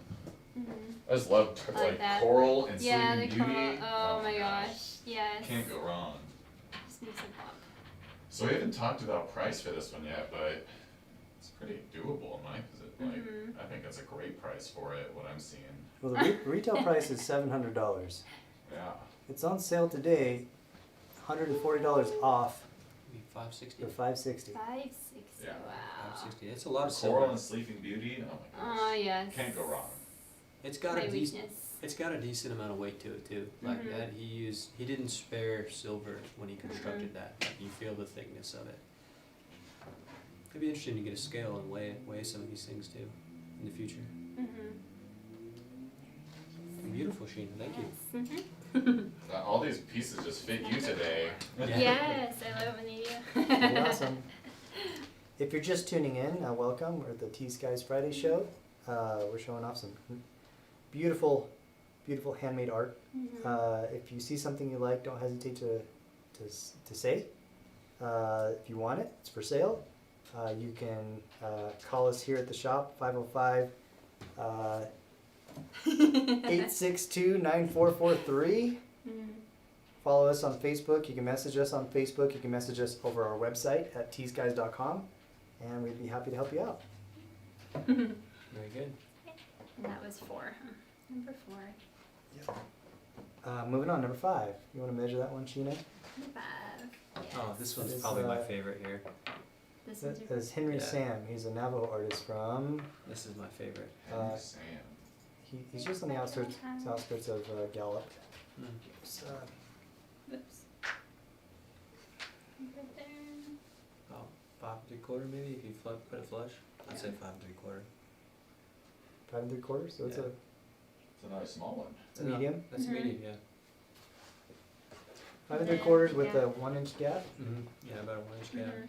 Mm-hmm. I just love I like like that. coral and Yeah, the Sleeping coral. Beauty. Oh my gosh. Yes. Can't go wrong. Just makes it pop. So we haven't talked about price for this one yet, but it's pretty doable in my position. Like, Mhm. I think that's a great price for it, what I'm seeing. Well, the retail price is $700. Yeah. It's on sale today, $140 off Maybe 560. for $560. 560. Yeah. Wow. 560. It's a lot of Coral silver. and Sleeping Beauty. Oh my gosh. Oh yes. Can't go wrong. It's got My a decent. weakness. It's got a decent amount of weight to it too. Like Mhm. that, he didn't spare silver when he constructed that. Like you feel the thickness of it. It'd be interesting to get a scale and weigh some of these things too in the future. Mhm. Beautiful, Sheena. Thank you. Yes. Mhm. All these pieces just fit you today. Yeah. Yes, I love when they do. Pretty awesome. If you're just tuning in, welcome. We're at the T.Skies Friday show. We're showing off some beautiful, beautiful handmade art. Mhm. If you see something you like, don't hesitate to say. If you want it, it's for sale. You can call us here at the shop, 505 862-9443. Mhm. Follow us on Facebook. You can message us on Facebook. You can message us over our website at tskies.com, and we'd be happy to help you out. Very good. And that was 4. Huh? Number 4. Moving on, number 5. You want to measure that one, Sheena? Number 5. Oh, this one's That is, probably my favorite here. This one's your That is Henry Yeah. Sam. He's a Navajo artist from. This is my favorite. Henry Uh, Sam. He's just on the outskirts of Gallup. Mm. So, Whoops. Right there. About 5 3/4 maybe if you put it flush. I'd say 5 3/4. 5 3/4. So it's Yeah. It's another small one. a medium. That's Mhm. medium, yeah. 5 And then, 3/4 with yeah. a 1-inch gap. Mm-hmm. Yeah, about a 1-inch gap. Mhm.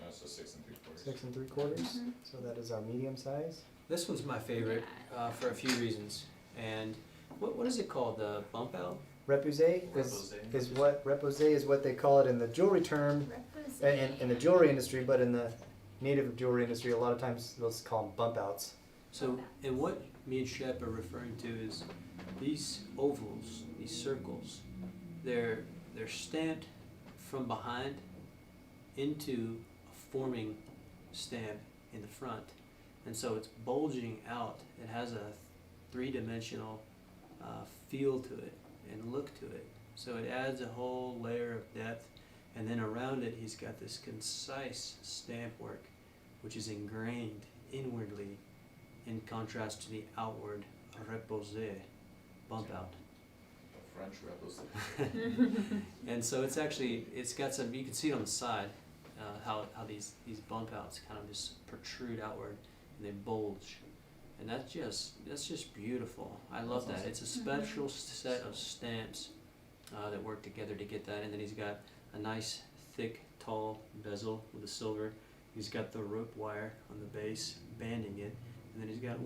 No, so 6 3/4. 6 3/4. Mhm. So that is our medium size. This one's my favorite for a few reasons. And what is it called? The bump out? Repousse Repousse. is what they call it in the jewelry term, in the jewelry industry, but in the native jewelry industry, a lot of times they'll just call them bump outs. So, and what me and Shep are referring to is these ovals, these circles, they're stamped from behind into a forming stamp in the front. And so it's bulging out. It has a three-dimensional feel to it and look to it. So it adds a whole layer of depth. And then around it, he's got this concise stamp work, which is ingrained inwardly in contrast to the outward repose, bump out. The French Repousse. And so it's got some, you can see it on the side, how these bump outs kind of just protrude outward and they bulge. And that's just beautiful. I love that. It's a special set of stamps that work together to get that. And then he's got a nice, thick, tall bezel with the silver. He's got the rope wire on the base, banding it. And then he's got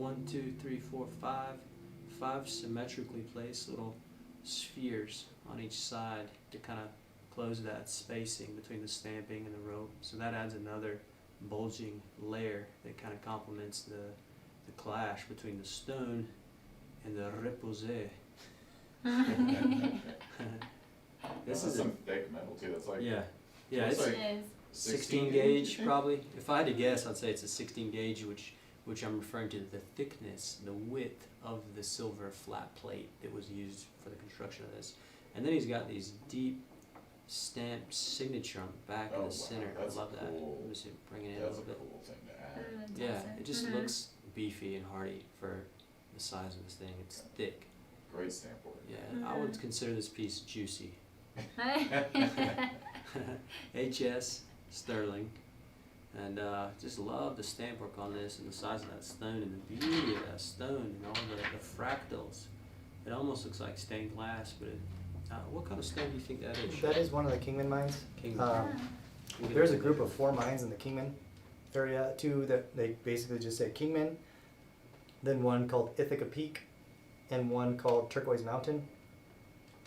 5 symmetrically placed little spheres on each side to kind of close that spacing between the stamping and the rope. So that adds another bulging layer that kind of complements the clash between the stone and the repose. This is some thick metal too. That's like Yeah, It's it's like- It is. 16 gauge probably. If I had to guess, I'd say it's a 16 gauge, which I'm referring to the thickness, the width of the silver flat plate that was used for the construction of this. And then he's got these deep stamped signature on the back Oh, in wow, the center. I that's love that. cool. Let me see, bring it in a That's a little bit. cool thing to add. That's Yeah, awesome. it just Mhm. looks beefy and hearty for the size of this thing. It's thick. Great stamp work. Yeah, I would consider this piece juicy. Mhm. HS Sterling, and just love the stamp work on this and the size of that stone and the beauty of that stone and all the fractals. It almost looks like stained glass, but what kind of stone do you think that is? That is one of the Kingman mines. Kingman. There's a group of 4 mines in the Kingman area, 2 that they basically just say Kingman, then one called Ithaca Peak, and one called Turquoise Mountain.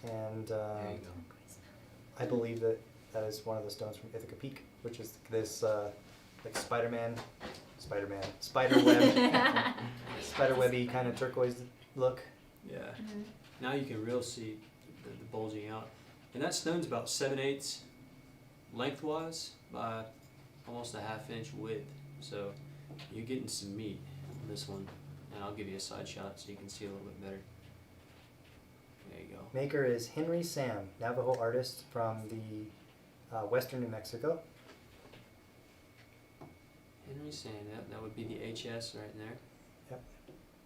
And There you go. I believe that is one of the stones from Ithaca Peak, which is this like spiderweb, spiderwebby kind of turquoise look. Yeah. Mhm. Now you can real see the bulging out, and that stone's about 7/8 lengthwise by almost a 1/2 inch width. So you're getting some meat on this one, and I'll give you a side shot so you can see a little bit better. There you go. Maker is Henry Sam, Navajo artist from the western New Mexico. Henry Sand, that would be the HS right in there. Yep.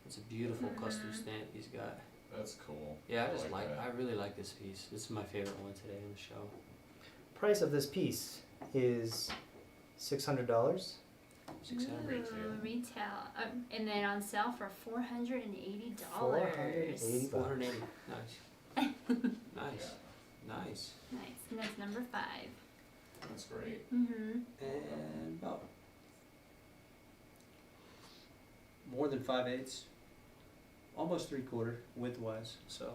It's a beautiful custom stamp he's got. That's cool. Yeah, that. I really like this piece. This is my favorite one today on the show. Price of this piece is $600. 600. Ooh, retail. And then on sale for $480. $480. 480. Nice. Nice. Nice. Nice. And that's number 5. That's great. Mm-hmm. And about more than 5/8, almost 3/4 widthwise. So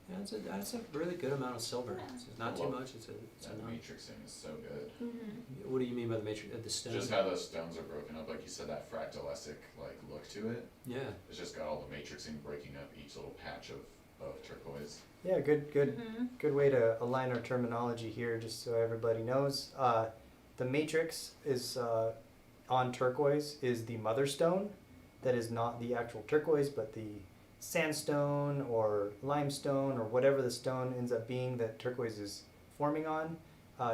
yeah, that's a really good amount of silver. Yeah. It's not too much. It's That enough. matrixing is so good. Mm-hmm. What do you mean by the matrix? The stone? Just how those stones are broken up, like you said, that fractalesque like look to it. Yeah. It's just got all the matrixing breaking up each little patch of turquoise. Yeah, good Mm-hmm. good way to align our terminology here, just so everybody knows. The matrix is on turquoise is the mother stone. That is not the actual turquoise, but the sandstone or limestone or whatever the stone ends up being that turquoise is forming on.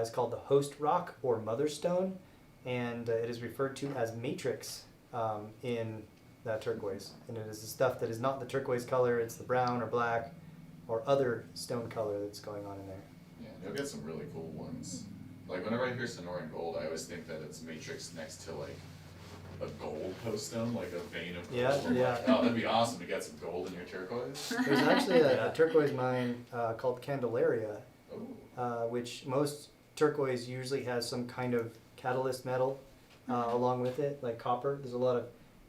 is called the host rock or mother stone, and it is referred to as matrix in turquoise. And it is the stuff that is not the turquoise color, it's the brown or black or other stone color that's going on in there. Yeah, you'll get some really cool ones. Like whenever I hear Sonoran gold, I always think that it's matrix next to like a gold post stone, like a vein of gold. Yeah, I'm yeah. like, oh, that'd be awesome to get some gold in your turquoise. There's actually a turquoise mine called Candelaria, Oh, which most turquoise usually has some kind of catalyst metal along with it, like copper. There's a lot of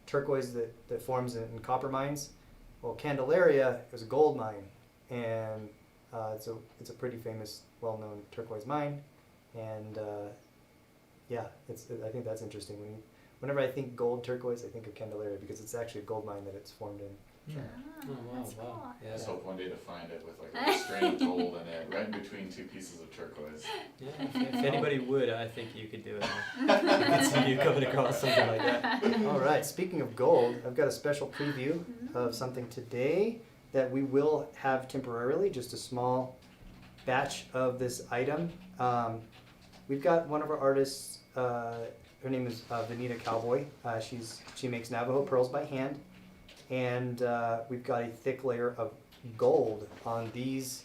turquoise that forms in copper mines. Well, Candelaria is a gold mine, and it's a pretty famous, well-known turquoise mine, and yeah, I think that's interesting. Whenever I think gold turquoise, I think of Candelaria because it's actually a gold mine that it's formed in. Oh, Oh, wow, that's wow. cool. Yeah. I just hope one day to find it with like a strain of gold in it, right in between two pieces of turquoise. Yeah, if anybody would, I think you could do it. I could see you coming across something like that. All right, speaking of gold, I've got a special preview of something today that we will have temporarily, just a small batch of this item. We've got one of our artists, her name is Vanita Cowboy. She makes Navajo pearls by hand, and we've got a thick layer of gold on these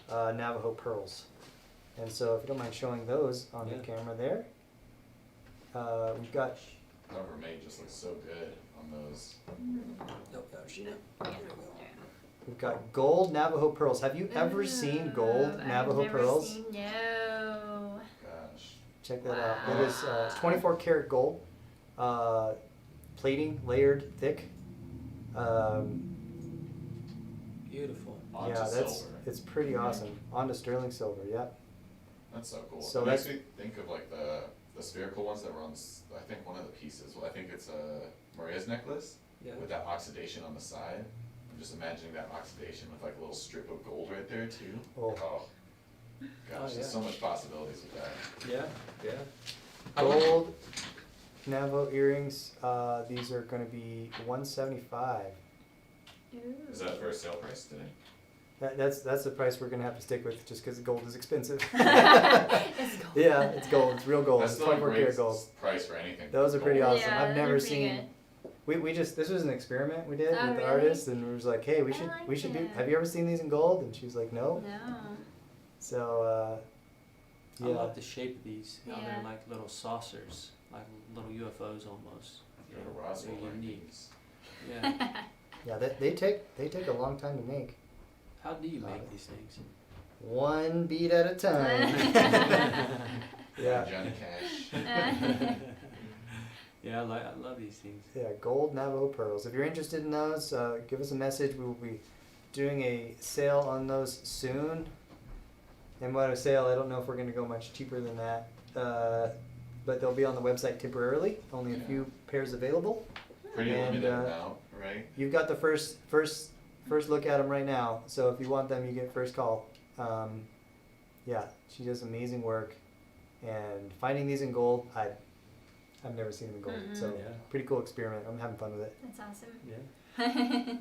Navajo pearls. And so if you don't mind showing those on the camera there, we've got Whoever made just looks so good on those. We've got gold Navajo pearls. Have you ever seen gold Navajo pearls? No. Gosh. Check that out. Wow. It is 24 karat gold, plating, layered, thick. Beautiful. Onto Yeah, silver. it's pretty awesome. Onto sterling silver. Yep. That's so cool. So It makes that's- me think of like the spherical ones that were on, I think one of the pieces, well, I think it's Maria's necklace Yeah. with that oxidation on the side. I'm just imagining that oxidation with like a little strip of gold right there too. Oh. Gosh, Oh, yeah. there's so much possibilities with that. Yeah, yeah. Gold Navajo earrings. These are going to be $175. Is that for a sale price today? That's the price we're going to have to stick with, just because gold is expensive. It's gold. Yeah, it's gold. It's real gold. That's It's still a 24 great karat gold. price for anything. Those are pretty Gold. awesome. I've never seen. We just, this was an experiment we did Oh, with the really? artist, and we was like, hey, we I should like do. it. Have you ever seen these in gold? And she was like, no. No. So I yeah, love the shape of these. How Yeah. they're like little saucers, like little UFOs almost. Go to Roswell They're and unique. these. Yeah. yeah. They take a long time to make. How do you Love make it. these things? One beat at a time. Yeah. Johnny Cash. Yeah, I love these things. Yeah, gold Navajo pearls. If you're interested in those, give us a message. We will be doing a sale on those soon. And by a sale, I don't know if we're going to go much cheaper than that. But they'll be on the website temporarily. Only a Yeah. few pairs available. Pretty And, limited amount, right? You've got the first look at them right now. So if you want them, you get first call. Yeah, she does amazing work. And finding these in gold, I've never seen them in gold. So Yeah. pretty cool experiment. I'm having fun with it. That's awesome. Yeah.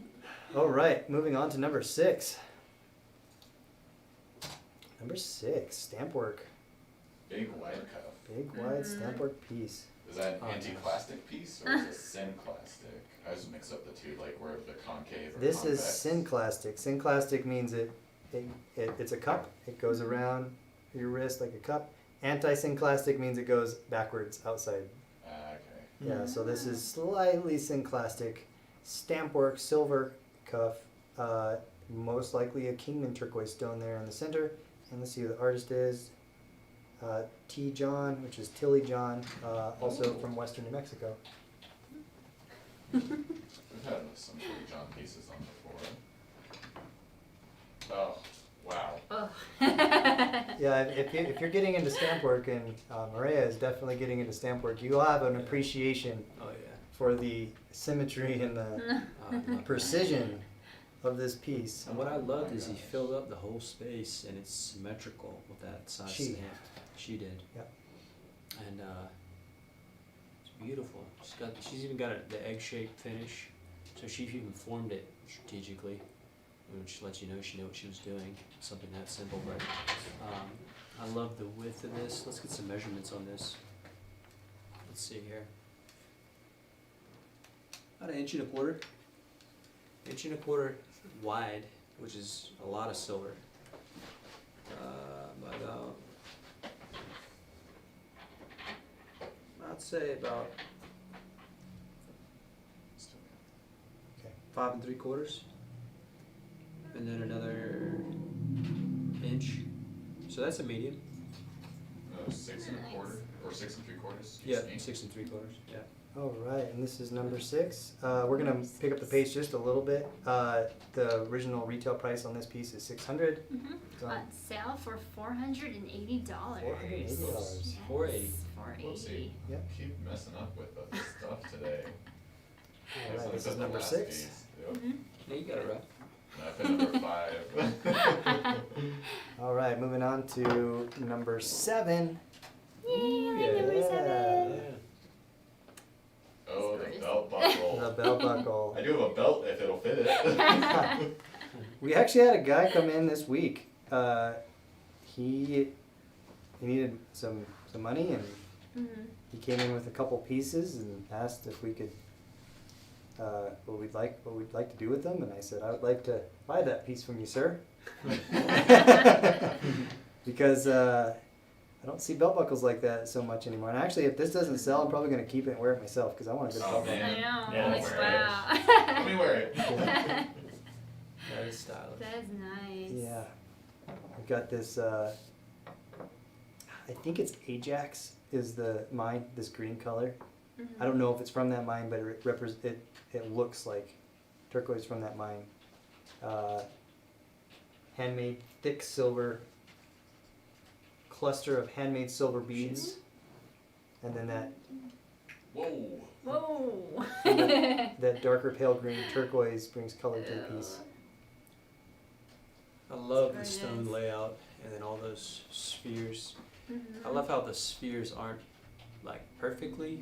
All right, moving on to number 6. Number 6, stamp work. Big wide cuff. Big wide stamp work piece. Is that an Oh, nice. anti-plastic piece or is it synclastic? I just mix up the two, like where the concave or This is convex. synclastic. Synclastic means it's a cup. It goes around your wrist like a cup. Anti-synclastic means it goes backwards outside. Okay. Yeah, so this is slightly synclastic. Stamp work, silver cuff. Most likely a Kingman turquoise stone there in the center. And let's see who the artist is. T. John, which is Tilly John, also from western New Mexico. We've had some pretty John pieces on before. Oh, wow. Oh. Yeah, if you're getting into stamp work, and Maria is definitely getting into stamp work, you'll have an appreciation Oh yeah. for the symmetry and the Oh, I love that. precision of this piece. And what I loved my is he gosh. filled up the whole space, and it's symmetrical with that size She. stamp. She did. Yep. And it's beautiful. She's even got the egg-shaped finish, so she even formed it strategically, which lets you know she knew what she was doing. Something that simple, but I love the width of this. Let's get some measurements on this. Let's see here. About 1.25 inches. 1.25 wide, which is a lot of silver. About, I'd say about Okay. 5 3/4, and then another inch. So that's a medium. 6 1/4 or 6 3/4. Yeah, 6 3/4. Yeah. All right, and this is number 6. We're gonna pick up the pace just a little bit. The original retail price on this piece is $600. So On sale for $480. $480. $480. Whoopsie. Yep. Keep messing up with the stuff today. All It's right, like this the is number last 6. piece. Yep. Mm-hmm. Yeah, you got it right. I put number 5. All right, moving on to number 7. Yay, my number Yeah. 7. Oh, the Screws. belt The buckle. belt buckle. I do have a belt if it'll fit it. We actually had a guy come in this week. He needed some money, and Mm-hmm. he came in with a couple pieces and asked if we could what we'd like to do with them. And I said I would like to buy that piece from you, sir, because I don't see belt buckles like that so much anymore. And actually, if this doesn't sell, I'm probably going to keep it and wear it myself because I want a good Oh, belt buckle. man. I know. Yeah, Like, wear it. wow. Let me wear it. That is stylish. That is nice. Yeah, I've got this. I think it's Ajax is the mine. This green color. Mm-hmm. I don't know if it's from that mine, but it looks like turquoise from that mine. Handmade thick silver cluster of handmade silver beads, and then Whoa. Whoa. that darker pale green turquoise brings color to the piece. I love Very the stone nice. layout and then all those spheres. Mm-hmm. I love how the spheres aren't like perfectly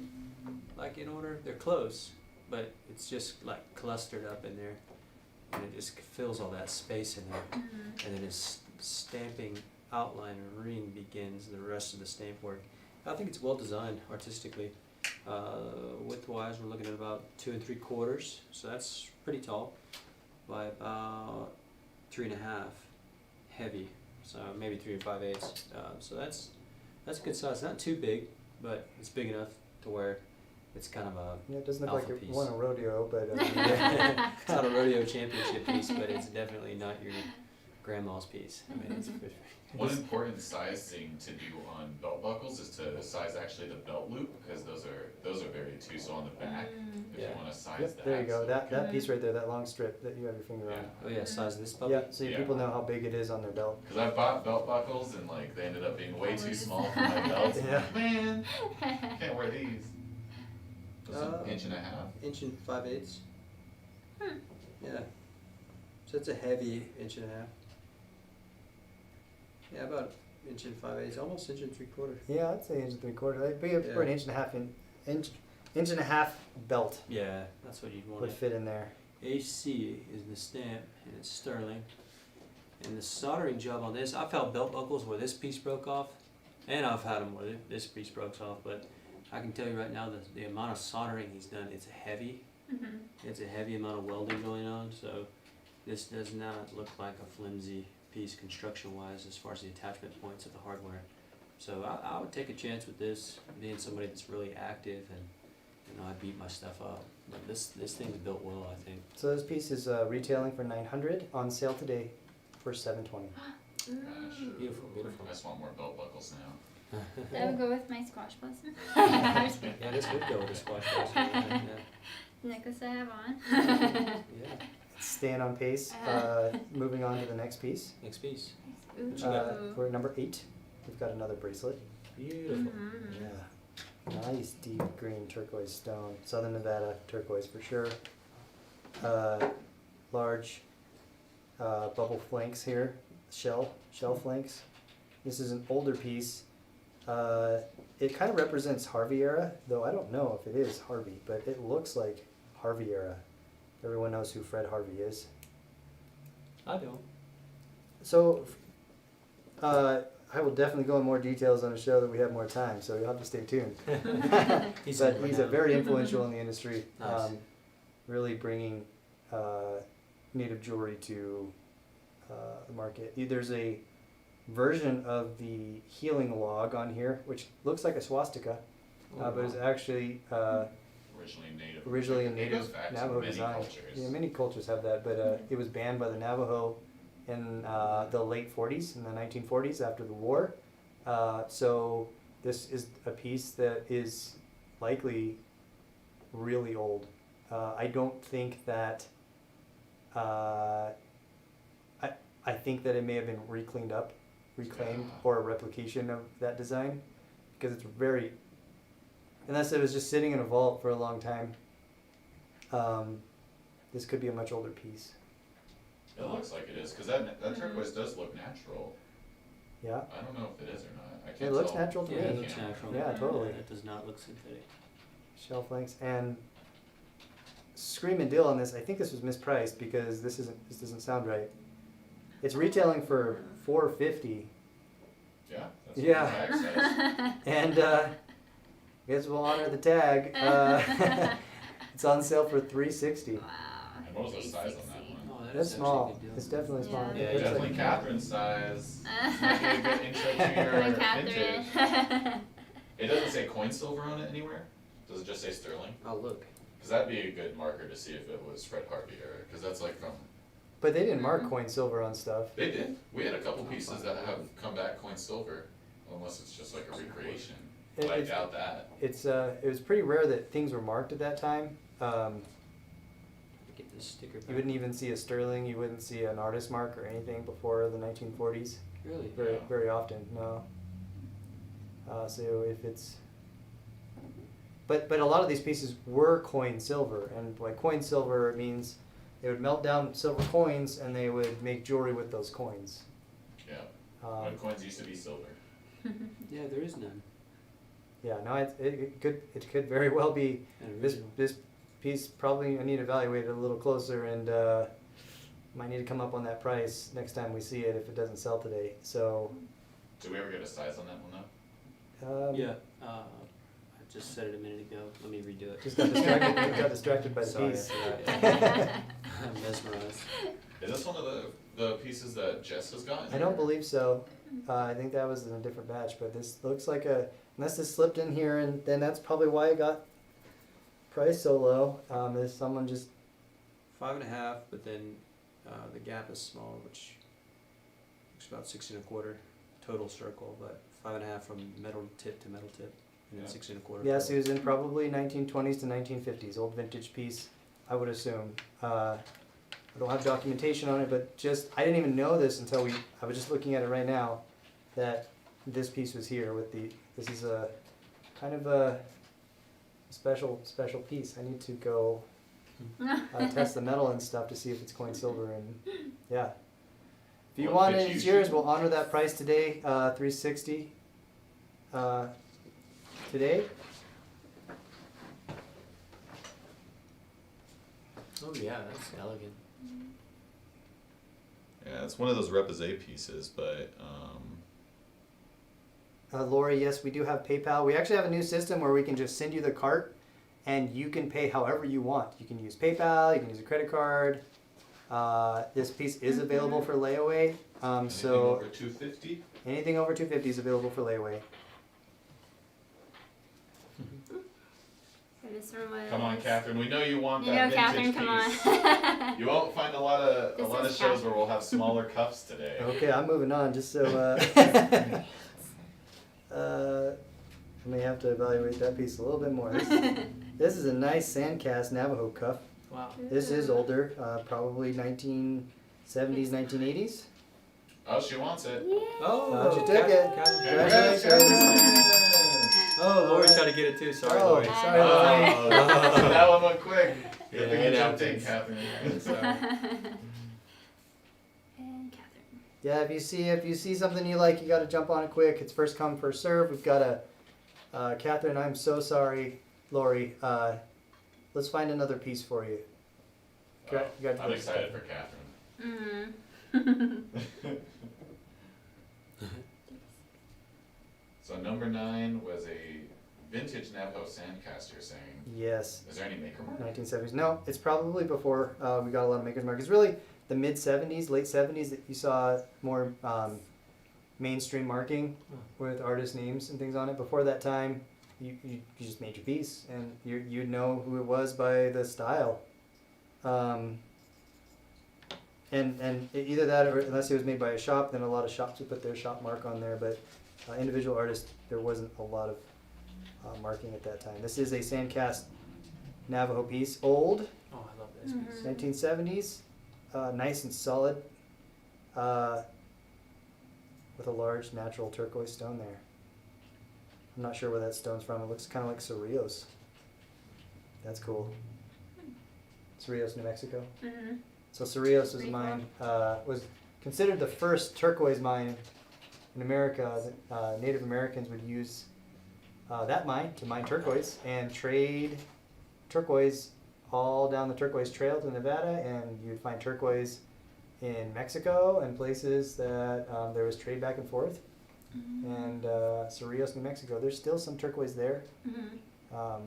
like in order. They're close, but it's just like clustered up in there, and it just fills all that space in there. Mm-hmm. And then its stamping outline and ring begins the rest of the stamp work. I think it's well designed artistically. Width-wise, we're looking at about 2 3/4, so that's pretty tall, by about 3.5 heavy, so maybe 3 5/8. So that's a good size. Not too big, but it's big enough to where it's kind of a. Yeah, it doesn't look like Alpha it piece. won a rodeo, but It's not a rodeo championship piece, but it's definitely not your grandma's piece. I mean, it's One important size thing to do on belt buckles is to size actually the belt loop, because those are varied too. So on the back, if Yeah. you want to size yep, that. there you go. so That piece right there, that long strip that you have your finger on. Oh yeah, size of this puppy. Yeah, so Yeah. people know how big it is on their belt. Because I bought belt buckles and like they ended up being way too small for my belt. Yeah. Man, can't wear these. It's an inch and a half. Inch and 5/8. Hmm. Yeah. So it's a heavy 1.5 inches. Yeah, about 1 5/8, almost 1 3/4. Yeah, I'd say 1 3/4. I'd be for an Yeah. 1.5 belt Yeah, that's what you'd want. would fit in there. HC is the stamp, and it's sterling. And the soldering job on this, I've had belt buckles where this piece broke off, and I've had them where this piece broke off, but I can tell you right now the amount of soldering he's done, it's heavy. Mm-hmm. It's a heavy amount of welding going on, so this does not look like a flimsy piece construction-wise as far as the attachment points of the hardware. So I would take a chance with this, being somebody that's really active, and I beat my stuff up. But this thing's built well, I think. So this piece is retailing for $900, on sale today for $720. Gosh. Beautiful, beautiful. I just want more belt buckles now. That would go with my squash blossom. Yeah, this would go with the squash blossom. Yeah. Necklace I have on. Yeah. Staying on pace. Moving on to the next piece. Next piece. Ooh. For number 8, we've got another bracelet. Beautiful. Mhm. Yeah. Nice deep green turquoise stone. Southern Nevada turquoise for sure. Large bubble flanks here. Shell flanks. This is an older piece. It kind of represents Harvey era, though I don't know if it is Harvey, but it looks like Harvey era. Everyone knows who Fred Harvey is. I don't. So, I will definitely go in more details on a show that we have more time, so you'll have to stay tuned. He's But over he's now. a very influential in the industry, Nice. really bringing native jewelry to the market. There's a version of the healing log on here, which looks like a swastika, Oh, but it's wow. actually Originally a It native goes back to Navajo many design. cultures. Yeah, many cultures have that, but it was banned by the Navajo in the late 40s, in the 1940s after the war. So this is a piece that is likely really old. I don't think that. I think that it may have been reclaimed, or a replication of that design, because it's very. Unless it was just sitting in a vault for a long time. This could be a much older piece. It looks like it is, because that turquoise does look natural. Yeah. I don't know if it is or not. I can't It looks tell. natural to Yeah, me. it looks natural. Yeah, totally. It does not look synthetic. Shelf lengths and scream and deal on this. I think this was mispriced because this doesn't sound right. It's retailing for $450, Yeah. That's Yeah. what the tag says. and I guess we'll honor the tag. It's on sale for $360. Wow. And what was the size on that 360. one? Oh, That's actually small. a good deal. It's definitely small. Yeah. Yeah, It's definitely like- Catherine's size. This might be a good intro to your Like vintage. Catherine. It doesn't say coin silver on it anywhere? Does it just say sterling? Oh, look. Because that'd be a good marker to see if it was Fred Harvey era, because that's like from, But they didn't mark coin silver on stuff. they did. We had a couple pieces that have come back coin silver, unless it's just like a recreation. But I It's- doubt that. It was pretty rare that things were marked at that time. Get this sticker back. You wouldn't even see a sterling. You wouldn't see an artist mark or anything before the 1940s. Really? Yeah. Very often, no. So if it's, but a lot of these pieces were coin silver, and like coin silver means they would melt down silver coins and they would make jewelry with those coins. Yeah. Um, When coins used to be silver. Yeah, there is none. yeah, no, it could very well be An this original. this piece. Probably I need to evaluate it a little closer and might need to come up on that price next time we see it if it doesn't sell today. So. Did we ever get a size on that one though? Yeah. I just said it a minute ago. Let me redo it. Just got distracted. Got distracted by the Sorry, piece. I forgot. I'm mesmerized. Is this one of the pieces that Jess has gotten? I don't believe so. I think that was in a different batch, but this looks like unless this slipped in here, and then that's probably why it got priced so low. Is someone just 5.5, but then the gap is small, which looks about 6 1/4 total circle, but 5.5 from metal tip to metal tip, and then Yeah. 6 1/4. yes, total. it was in probably 1920s to 1950s, old vintage piece, I would assume. I don't have documentation on it, but I didn't even know this until I was just looking at it right now, that this piece was here with this is a kind of a special piece. I need to go test the metal and stuff to see if it's coin silver, and yeah. If you Well, want could it, you it's yours. shoot- We'll honor that price today, $360. Today. Oh yeah, that's elegant. Yeah, it's one of those repoussé pieces, but Lori, yes, we do have PayPal. We actually have a new system where we can just send you the cart, and you can pay however you want. You can use PayPal. You can use a credit card. This piece is available for layaway. anything So over $250? anything over $250 is available for layaway. So this one was. Come on, Catherine. We know you want You that know, vintage Catherine, piece. come on. You won't find a lot of This is shows where Catherine. we'll have smaller cuffs today. Okay, I'm moving on just so. I may have to evaluate that piece a little bit more. This is a nice Sandcast Navajo Cuff. Wow. This is older, probably 1970s, 1980s. Oh, she wants it. Oh, she took it. Congratulations. Oh, Lori tried to get it too. Sorry, Oh, Lori. sorry, Oh, that one went quick. Yeah, Good thing you it jumped in, happens. Catherine. Sorry. And Catherine. Yeah, if you see something you like, you got to jump on it quick. It's first come, first serve. We've got Catherine. I'm so sorry, Lori. Let's find another piece for you. Oh, I'm Congratulations. excited for Catherine. Mm-hmm. So number 9 was a vintage Navajo Sandcaster saying. Yes. Is there any maker mark? 1970s. No, it's probably before we got a lot of makers mark. It's really the mid 70s, late 70s that you saw more mainstream marking with artist names and things on it. Before that time, you just made your piece and you'd know who it was by the style. And either that or unless it was made by a shop, then a lot of shops would put their shop mark on there. But individual artists, there wasn't a lot of marking at that time. This is a Sandcast Navajo piece, old, Oh, I love this piece. 1970s, nice and solid, with a large natural turquoise stone there. I'm not sure where that stone's from. It looks kind of like Cerrillos. That's cool. Cerrillos, New Mexico. Mm-hmm. So Cerrillos was a Pretty mine, was considered the first turquoise mine in America. Native Americans would use that mine to mine turquoise and trade turquoise all down the Turquoise Trail to Nevada, and you'd find turquoise in Mexico and places that there was trade back and forth. Mm-hmm. And Cerrillos, New Mexico, there's still some turquoise there, Mm-hmm.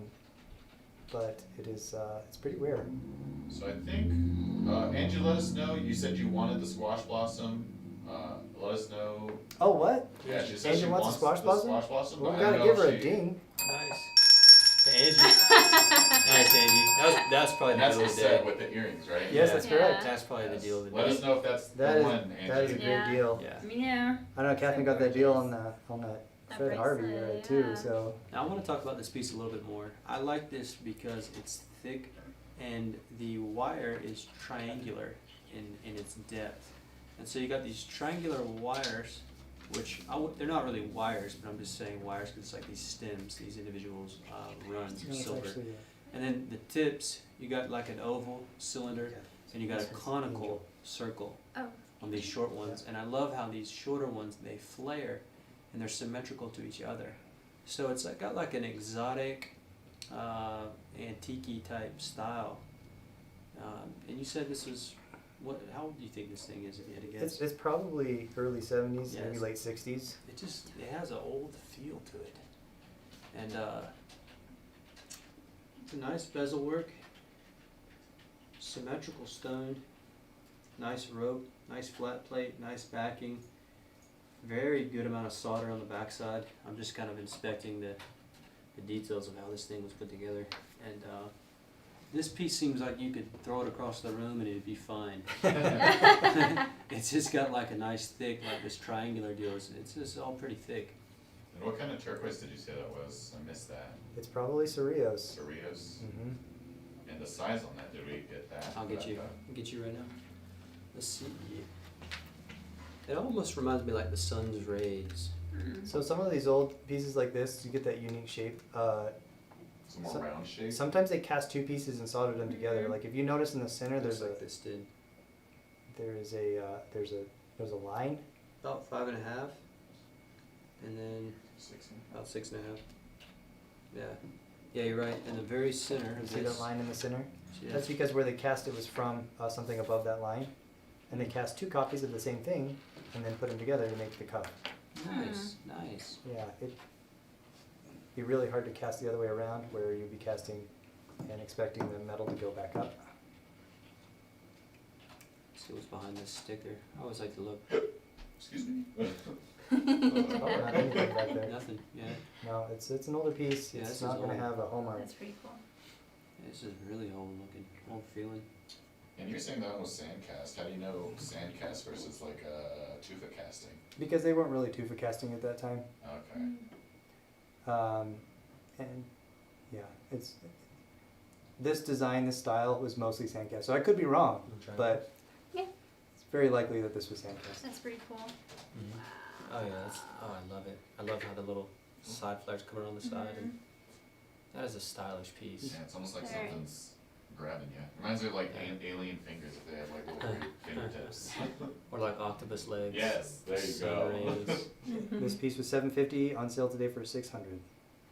but it is it's pretty rare. So I think, Angie, let us know. You said you wanted the squash blossom. Let us know. Oh, what? Yeah, she said Angie she wants a squash blossom? Squash blossom. Well, but we I gotta don't give know her if a she- ding. Nice. To Angie. Nice, Angie. That's probably And the that's deal the of the set day. with the earrings, right? Yes, Yeah. that's correct. Yeah. That's probably the Yes. deal of the Let day. us know if that's That the is one, Angie. that is a great Yeah. deal. Yeah. Yeah. I know Catherine got that deal on that That Fred Harvey bracelet, too. yeah. So Now I want to talk about this piece a little bit more. I like this because it's thick and the wire is triangular in its depth. And so you got these triangular wires, which they're not really wires, but I'm just saying wires because it's like these stems, these individuals runs of no, it's silver. actually And then the tips, you got like an oval cylinder and you got a conical circle Oh. on these short ones. And I love how these shorter ones, they flare and they're symmetrical to each other. So it's like got like an exotic, antique type style. And you said this was, how old do you think this thing is if you had to guess? it's probably early 70s, maybe Yes. late 60s. It has an old feel to it. And it's a nice bezel work, symmetrical stone, nice rope, nice flat plate, nice backing, very good amount of solder on the backside. I'm just kind of inspecting the details of how this thing was put together. And this piece seems like you could throw it across the room and it'd be fine. It's just got like a nice thick, like this triangular deal. It's just all pretty thick. And what kind of turquoise did you say that was? I missed that. It's probably Cerrillos. Cerrillos. Mm-hmm. And the size on that, did we get that? I'll get That- you. that- I'll get you right now. Let's see. It almost reminds me like the sun's rays. Mm. So some of these old pieces like this, you get that unique shape. Some more So- round shape. Sometimes they cast two pieces and solder them together. Mhm. Like if you notice in the center, Looks there's like this did. a line. About 5.5, and then 16. about 6.5. Yeah. Yeah, you're right. In the very center You of see this. that line in the center? Yeah. That's because where they cast it was from something above that line, and they cast two copies of the same thing, and then put them together to make the cup. Nice, nice. Yeah, it'd be really hard to cast the other way around, where you'd be casting and expecting the metal to go back up. Let's see what's behind this sticker. I always like to look. Excuse me. Oh, not anything back there. Nothing. Yeah. No, it's an older piece. Yeah, It's this not is going to old. have a hallmark. That's pretty cool. This is really old looking, old feeling. And you're saying that was sandcast. How do you know sandcast versus like tufa casting? Because they weren't really tufa casting at that time. Okay. And yeah, it's this design, this style was mostly sandcast. So I could be wrong, but Yeah. it's very likely that this was sandcast. That's pretty cool. Oh yeah, I love it. I love how the little side flares come around the side, and that is a stylish piece. Yeah, it's almost like Very. something's grabbing you. Reminds me of like alien fingers if they had like little weird fingertips. Or like octopus legs. Yes, there you sun go. rays. This piece was $750 on sale today for $600.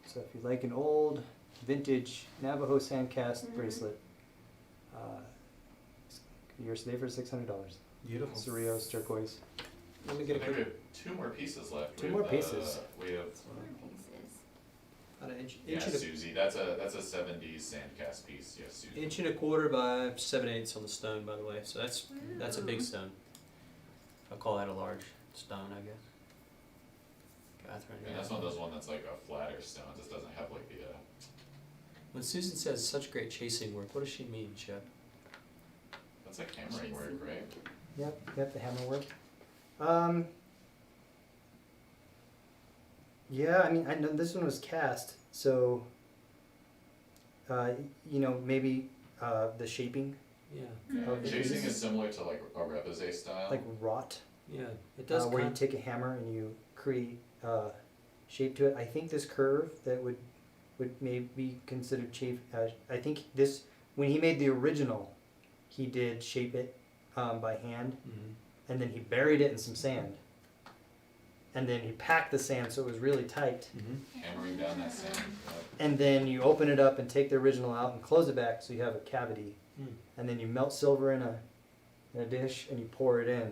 So if you like an old vintage Navajo sandcast bracelet, yours today for $600. Beautiful. Cerrillos turquoise. Let me I get a think we quick. have 2 more pieces left. Two We more have, pieces. We have, More pieces. About an inch, yeah, inch and a Susie. That's a 70s Sandcast piece. Yes, Susie. inch and a quarter by 7/8 on the stone, by the way. So that's a big Ooh. stone. I'll call that a large stone, I guess. Catherine. And yeah. that's one of those one that's like a flatter stone. It just doesn't have like the. When Susan says such great chasing work, what does she mean, Shep? That's like hammering work, right? Yep, the hammer work. Yeah, I mean, I know this one was cast, so, maybe the shaping, Yeah. Yeah. Oh, the Chasing piece. is similar to like a repoussé style. like wrought, Yeah. It does where you kind take a hammer and you create shape to it. I think this curve that would maybe be considered shape. I think this, when he made the original, he did shape it by hand, and then he buried it in some sand, and then he packed the sand so it was really tight. Hammering down that sand. And then you open it up and take the original out and close it back so you have a cavity. And then you melt silver in a dish and you pour it in,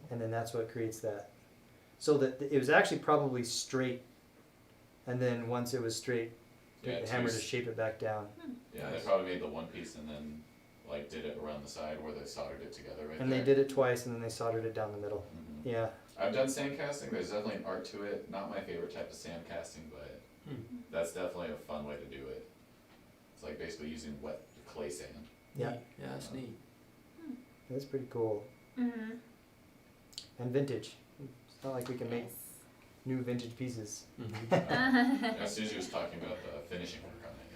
and then that's what creates that. So that it was actually probably straight, and then once it was straight, Yeah, took the hammer two to shape it back down. Yeah, they probably made the one piece and then like did it around the side where they soldered it together right And there. they did it twice, and then they soldered it down the middle. Mhm. Yeah. I've done sand casting. There's definitely an art to it. Not my favorite type of sand casting, but that's definitely a fun way to do it. It's like basically using wet clay sand. Yeah. Yeah, that's neat. That's pretty cool. Mm-hmm. And vintage. It's not like we can make new vintage pieces. Yeah, Susie was talking about the finishing work on it.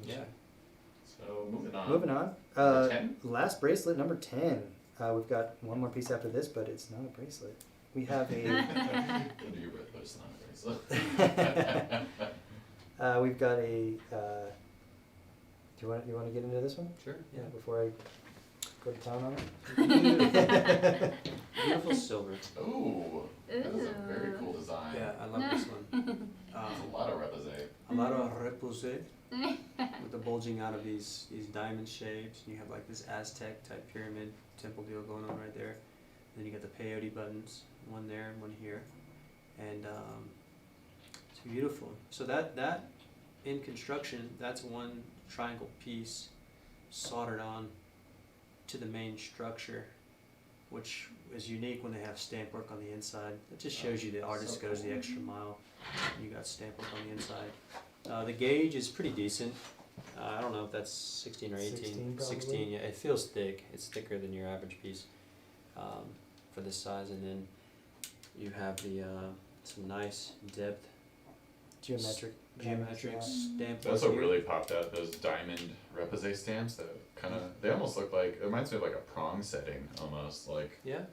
Yeah. Yeah. So moving on. Moving on. Number 10? Last bracelet, number 10. We've got one more piece after this, but it's not a bracelet. We have a Under your breath, but it's not a bracelet. we've got a do you want to get into this one? Sure. Yeah, before I go to town on it. Beautiful silver. Ooh, that is a very cool design. Yeah, I love this one. There's a lot of repoussé. A lot of repoussé with the bulging out of these diamond shapes. You have like this Aztec type pyramid temple deal going on right there. Then you got the peyote buttons, one there and one here, and it's beautiful. So that in construction, that's one triangle piece soldered on to the main structure, which is unique when they have stamp work on the inside. It just shows you the artist goes the extra mile. You got stamp work on the inside. The gauge is pretty decent. I don't know if that's 16 or 18. 16 probably. 16, yeah. It feels thick. It's thicker than your average piece for this size. And then you have the some nice depth Geometric. geometric Yeah. stamp That's work what here. really popped out. Those diamond repoussé stamps that kind of, they almost look like, it reminds me of like a prong setting almost. Like Yeah,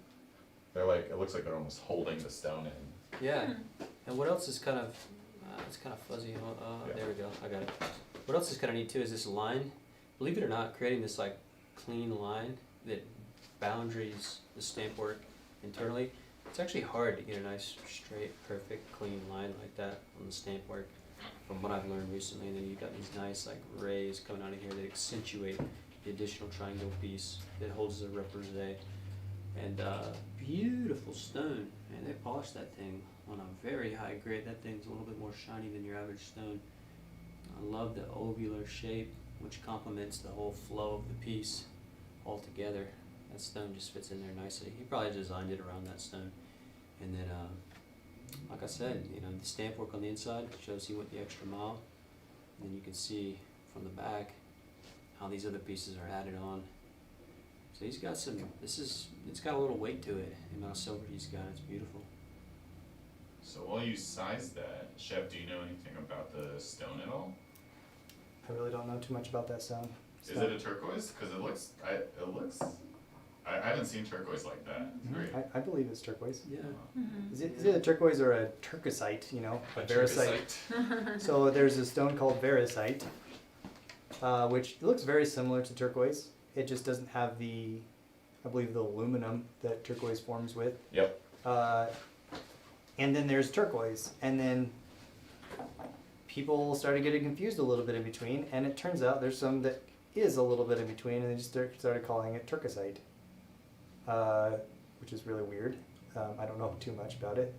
they're like, it looks like they're almost holding the stone in. yeah. And what else is kind of, it's kind of fuzzy. Yeah. There we go. I got it. What else is kind of neat too is this line. Believe it or not, creating this like clean line that boundaries the stamp work internally. It's actually hard to get a nice, straight, perfect, clean line like that on the stamp work. From what I've learned recently, and then you've got these nice like rays coming out of here that accentuate the additional triangle piece that holds the repoussé. And beautiful stone, and they polished that thing on a very high grade. That thing's a little bit more shiny than your average stone. I love the ovular shape, which complements the whole flow of the piece altogether. That stone just fits in there nicely. He probably designed it around that stone. And then, like I said, you know, the stamp work on the inside shows he went the extra mile. And then you can see from the back how these other pieces are added on. So he's got some, it's got a little weight to it, the amount of silver he's got. It's beautiful. So while you size that, Chef, do you know anything about the stone at all? I really don't know too much about that stone. Is it a turquoise? Because I haven't seen turquoise like that. It's great. I believe it's turquoise. Yeah. Is it a turquoise or a turquoisite, a veracite? So there's a stone called veracite, which looks very similar to turquoise. It just doesn't have the aluminum that turquoise forms with. Yep. And then there's turquoise. And then people started getting confused a little bit in between. And it turns out there's some that is a little bit in between. And they just started calling it turquoisite, which is really weird. I don't know too much about it,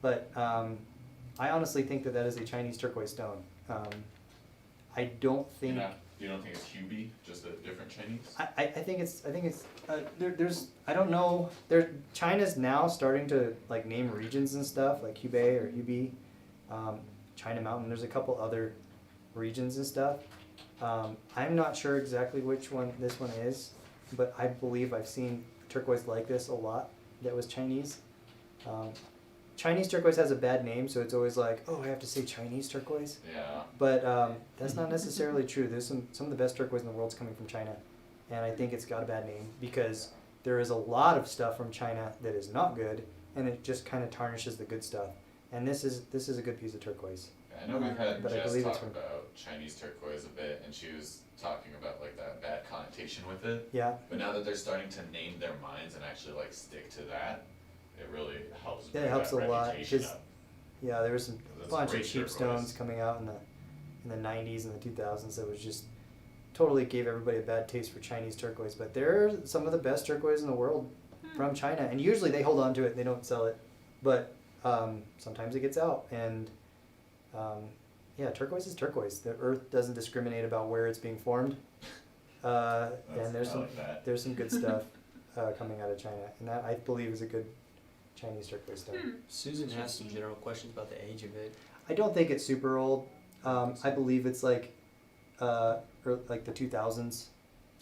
but I honestly think that is a Chinese turquoise stone. I don't think. You don't think it's Hubie, just a different Chinese? I think it's there's I don't know China's now starting to like name regions and stuff like Hubei or Hubei, China Mountain. There's a couple other regions and stuff. I'm not sure exactly which one this one is, but I believe I've seen turquoise like this a lot that was Chinese. Chinese turquoise has a bad name, so it's always like, oh, I have to say Chinese turquoise. Yeah. But that's not necessarily true. There's some of the best turquoise in the world's coming from China, and I think it's got a bad name because there is a lot of stuff from China that is not good, and it just kind of tarnishes the good stuff. And this is a good piece of turquoise. I know we've had But I Jess believe talk it's from- about Chinese turquoise a bit, and she was talking about like that bad connotation with it. Yeah, But now that they're starting to name their minds and actually like stick to that, it really helps. Yeah, it bring helps that a lot, reputation 'cause up. yeah. There was some That's bunch of great cheap turquoise. stones coming out in the 90s and the 2000s that was just totally gave everybody a bad taste for Chinese turquoise. But they're some of the best turquoise in the world from China, and usually they hold on to it and they don't sell it, but sometimes it gets out. And yeah, turquoise is turquoise. The earth doesn't discriminate about where it's being formed, and there's I some like that. there's some good stuff coming out of China, and that I believe is a good Chinese turquoise stone. Susan has some general questions about the age of it. I don't think it's super old. I believe it's like like the 2000s.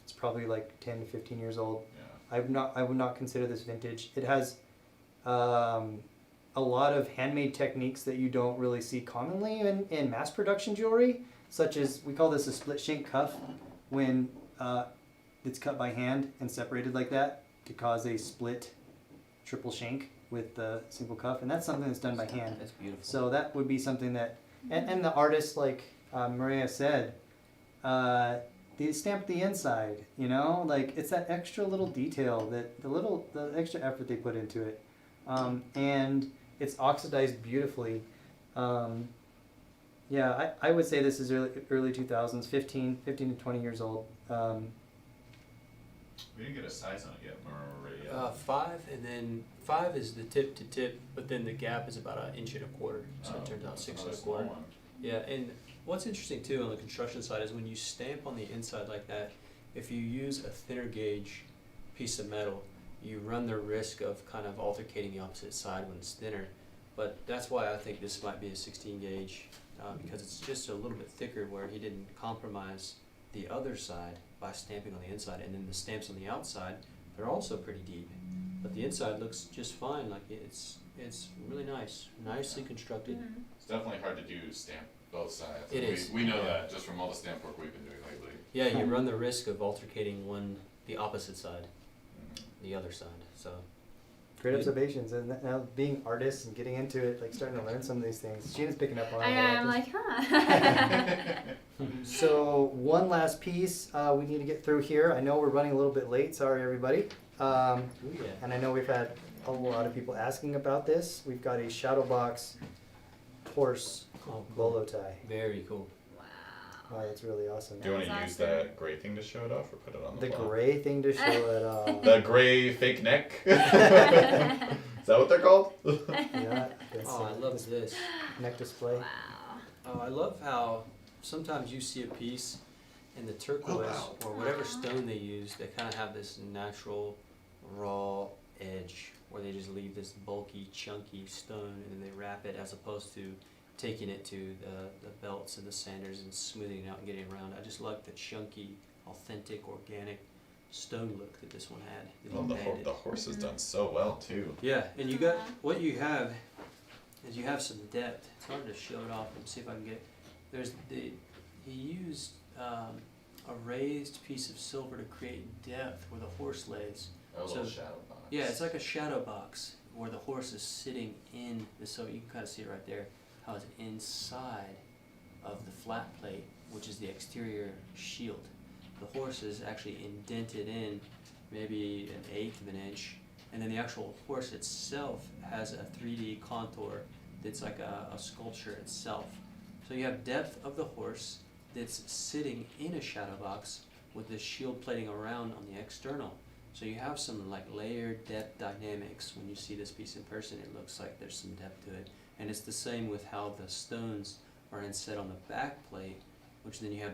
It's probably like 10 to 15 years old. Yeah. I would not consider this vintage. It has a lot of handmade techniques that you don't really see commonly in mass production jewelry, such as we call this a split shank cuff, when it's cut by hand and separated like that to cause a split triple shank with the single cuff, and that's something that's done by hand. That's beautiful. So that would be something that, and the artist, like Maria said, they stamped the inside, you know, like it's that extra little detail, that the extra effort they put into it, and it's oxidized beautifully. Yeah, I would say this is early 2000s, 15 to 20 years old. We didn't get a size on it yet, Maria. 5, and then 5 is the tip to tip, but then the gap is about 1.25 inches, so it turns out that's 6 another 1/4. small one. Yeah, and what's interesting too on the construction side is when you stamp on the inside like that, if you use a thinner gauge piece of metal, you run the risk of kind of altercating the opposite side when it's thinner. But that's why I think this might be a 16 gauge, because it's just a little bit thicker, where he didn't compromise the other side by stamping on the inside, and then the stamps on the outside, they're also pretty deep. But the inside looks just fine, like it's really nice, nicely constructed. It's definitely hard to do stamp both sides. It is. We know that just from all the stamp work we've been doing lately. Yeah, you run the risk of altercating the opposite side, the other side. So Great observations, and now being artists and getting into it, like starting to learn some of these things. Sheena's picking up on it. I'm like, huh. So one last piece we need to get through here. I know we're running a little bit late. Sorry, everybody. yeah. And I know we've had a lot of people asking about this. We've got a shadow box horse bolo tie. Very cool. Oh, that's really awesome. Do you want to That's use awesome. that gray thing to show it off, or put it on the The blog? gray thing to show it off. The gray fake neck. Is that what they're called? Yeah, that's Oh, I love this. neck display. Wow. Oh, I love how sometimes you see a piece and the turquoise or whatever stone they use, they kind of have this natural raw edge where they just leave this bulky, chunky stone and then they wrap it, as opposed to taking it to the belts and the sanders and smoothing it out and getting it around. I just like the chunky, authentic, organic stone look that this one had. that Well, he added. the horse has done so well too. Yeah, and you got, what you have is you have some depth. It's hard to show it off and see if I can get, he used a raised piece of silver to create depth where the horse lays. A little So- shadow box. Yeah, it's like a shadow box where the horse is sitting in, so you can kind of see it right there, how it's inside of the flat plate, which is the exterior shield. The horse is actually indented in maybe 1/8 of an inch, and then the actual horse itself has a 3D contour that's like a sculpture itself. So you have depth of the horse that's sitting in a shadow box with the shield plating around on the external. So you have some like layered depth dynamics. When you see this piece in person, it looks like there's some depth to it. And it's the same with how the stones are inset on the back plate, which then you have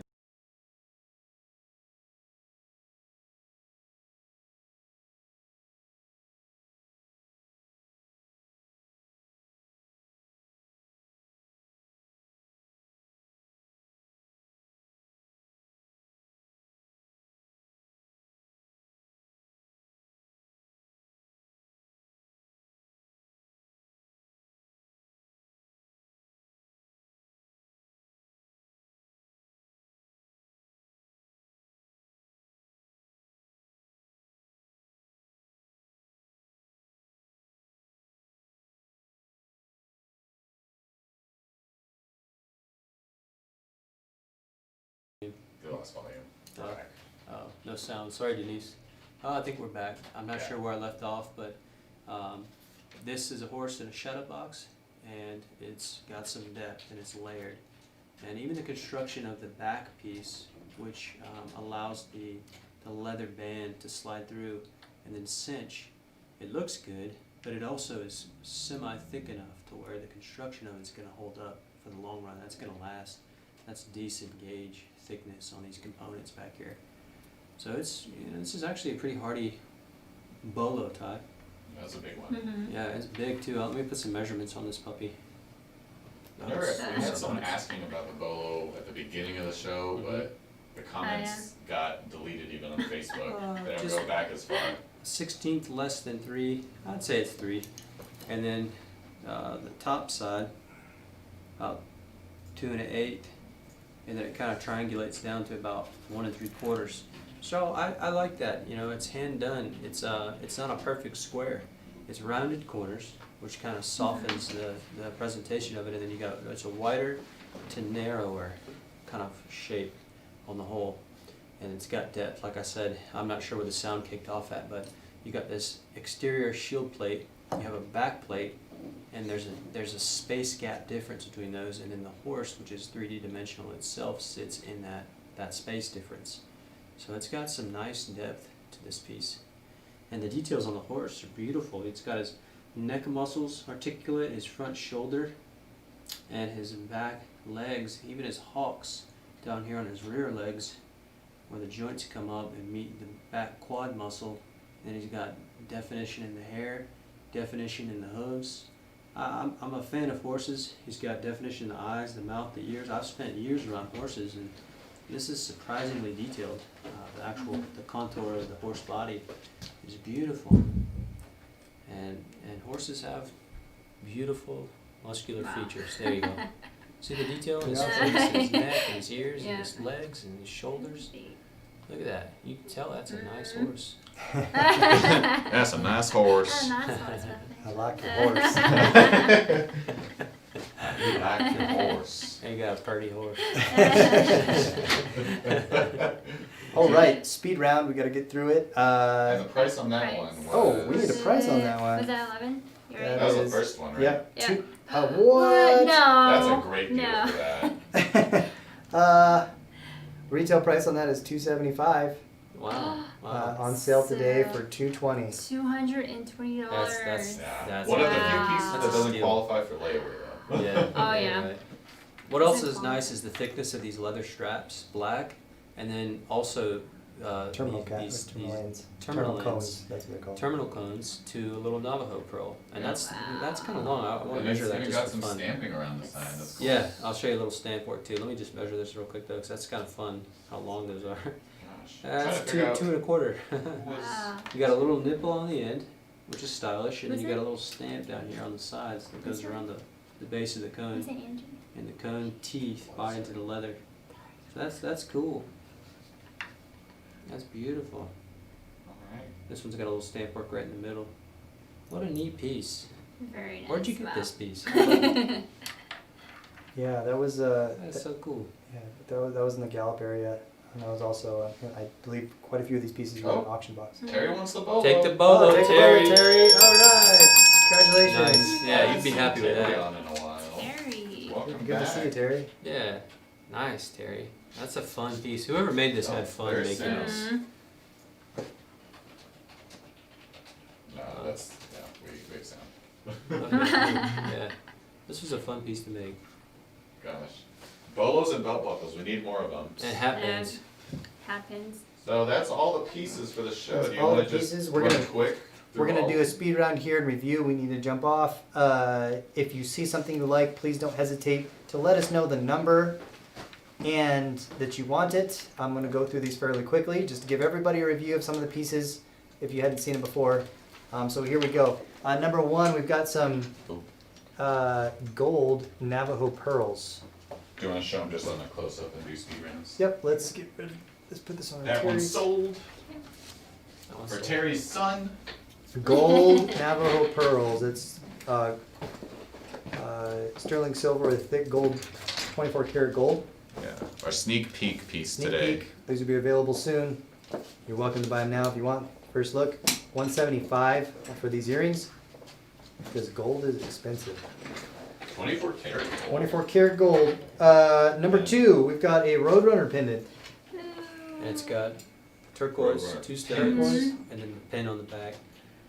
The lost volume. Oh. No sound. Sorry, Denise. I think we're back. I'm not sure where I left off, but this is a horse in a shadow box, and it's got some depth and it's layered. And even the construction of the back piece, which allows the leather band to slide through and then cinch, it looks good, but it also is semi-thick enough to where the construction of it's going to hold up for the long run. That's going to last. That's decent gauge thickness on these components back here. So it's, this is actually a pretty hardy bolo tie. That's a big one. Mm-hmm. Yeah, it's big too. Let me put some measurements on this puppy. We had someone asking about the bolo at the beginning of the show, but the comments got deleted even on Facebook. They don't Just go back as far. 16th less than 3. I'd say it's 3. And then the top side, about 2 1/8. And then it kind of triangulates down to about 1 3/4. So I like that. It's hand done. It's not a perfect square. It's rounded corners, which kind of softens the presentation of it, and then it's a wider to narrower kind of shape on the whole, and it's got depth. Like I said, I'm not sure where the sound kicked off at, but you got this exterior shield plate, you have a back plate, and there's a space gap difference between those, and then the horse, which is 3D dimensional itself, sits in that space difference. So it's got some nice depth to this piece. And the details on the horse are beautiful. It's got his neck muscles articulate, his front shoulder, and his back legs, even his hocks down here on his rear legs, where the joints come up and meet the back quad muscle. And he's got definition in the hair, definition in the hooves. I'm a fan of horses. He's got definition in the eyes, the mouth, the ears. I've spent years around horses, and this is surprisingly detailed. The contour of the horse body is beautiful, and horses have beautiful muscular features. There you go. See the detail in his face, and his neck, and his ears, and his legs, and his shoulders. Look at that. You can tell that's a nice horse. That's a nice horse. I like your horse. You like your horse. You got a pretty horse. All right, speed round. We got to get through it. And the price on that one was... Oh, we need a price on that one. Was that 11? You're right. That was the first one, right? Yep. Yeah. What? No. That's a great deal No. for that. Retail price on that is $275. Wow. On sale today for $220. $220. That's One of the few Wow. pieces that That's a doesn't steal. qualify for layaway though. Yeah. Oh, yeah. Right. What else Is it is fun? nice is the thickness of these leather straps, black, and then also Terminal these terminal ends. terminal cones. ends. That's what they're called. terminal cones to a little Navajo pearl, and Wow. that's kind of long. I want to And measure it's that even just got for some fun. stamping around the side. That's cool. Yeah, I'll show you a little stamp work too. Let me just measure this real quick though, because that's kind of fun how long those are. Gosh. That's Trying to figure out 2 1/4. who was- Wow. You got a little nipple on the end, which is stylish, and then Was you it? got a little stamp down here on the sides that goes Was it? around the base of the cone, Is it Andrew? and the cone teeth bite into the leather. So that's cool. That's beautiful. Alright. This one's got a little stamp work right in the middle. What a neat piece. Very nice. Where'd you get Wow. this piece? Yeah, that was That's so cool. yeah, that was in the Gallup area, and that was also I believe quite a few of these pieces were in an Oh. auction box. Terry wants the bolo. Take the bolo, take Terry. the bolo, Terry. All right, congratulations. Nice. Yeah, you'd be happy with Terry that. on in a while. Terry. Welcome Good back. to see you, Terry. Yeah, nice, Terry. That's a fun piece. Whoever made this Oh, had fun very making sick. this. Mhm. that's, yeah, we have sound. Okay, yeah. This was a fun piece to make. Gosh. Bolos and belt buckles, we need more of them. And hat bands. Happens. So that's all the pieces for the show. That's Do you all want the to just pieces. run quick? We're through gonna all? do a speed round here and review. We need to jump off. If you see something you like, please don't hesitate to let us know the number and that you want it. I'm gonna go through these fairly quickly just to give everybody a review of some of the pieces if you hadn't seen it before. So here we go. Number one, we've got some gold Navajo pearls. Do you want to show them just on a close up and do speed rounds? Yep, let's put this on. That one's sold That one's for sold. Terry's son. Gold Navajo pearls. It's sterling silver with thick gold, 24 karat gold. Yeah, our sneak peek piece Sneak today. peek. These will be available soon. You're welcome to buy them now if you want. First look, $175 for these earrings because gold is expensive. 24 karat gold. 24 karat gold. Number two, we've got a Roadrunner pendant. And it's got turquoise, Roadrunner. 2 stars, Turquoise. and then the pin on the back.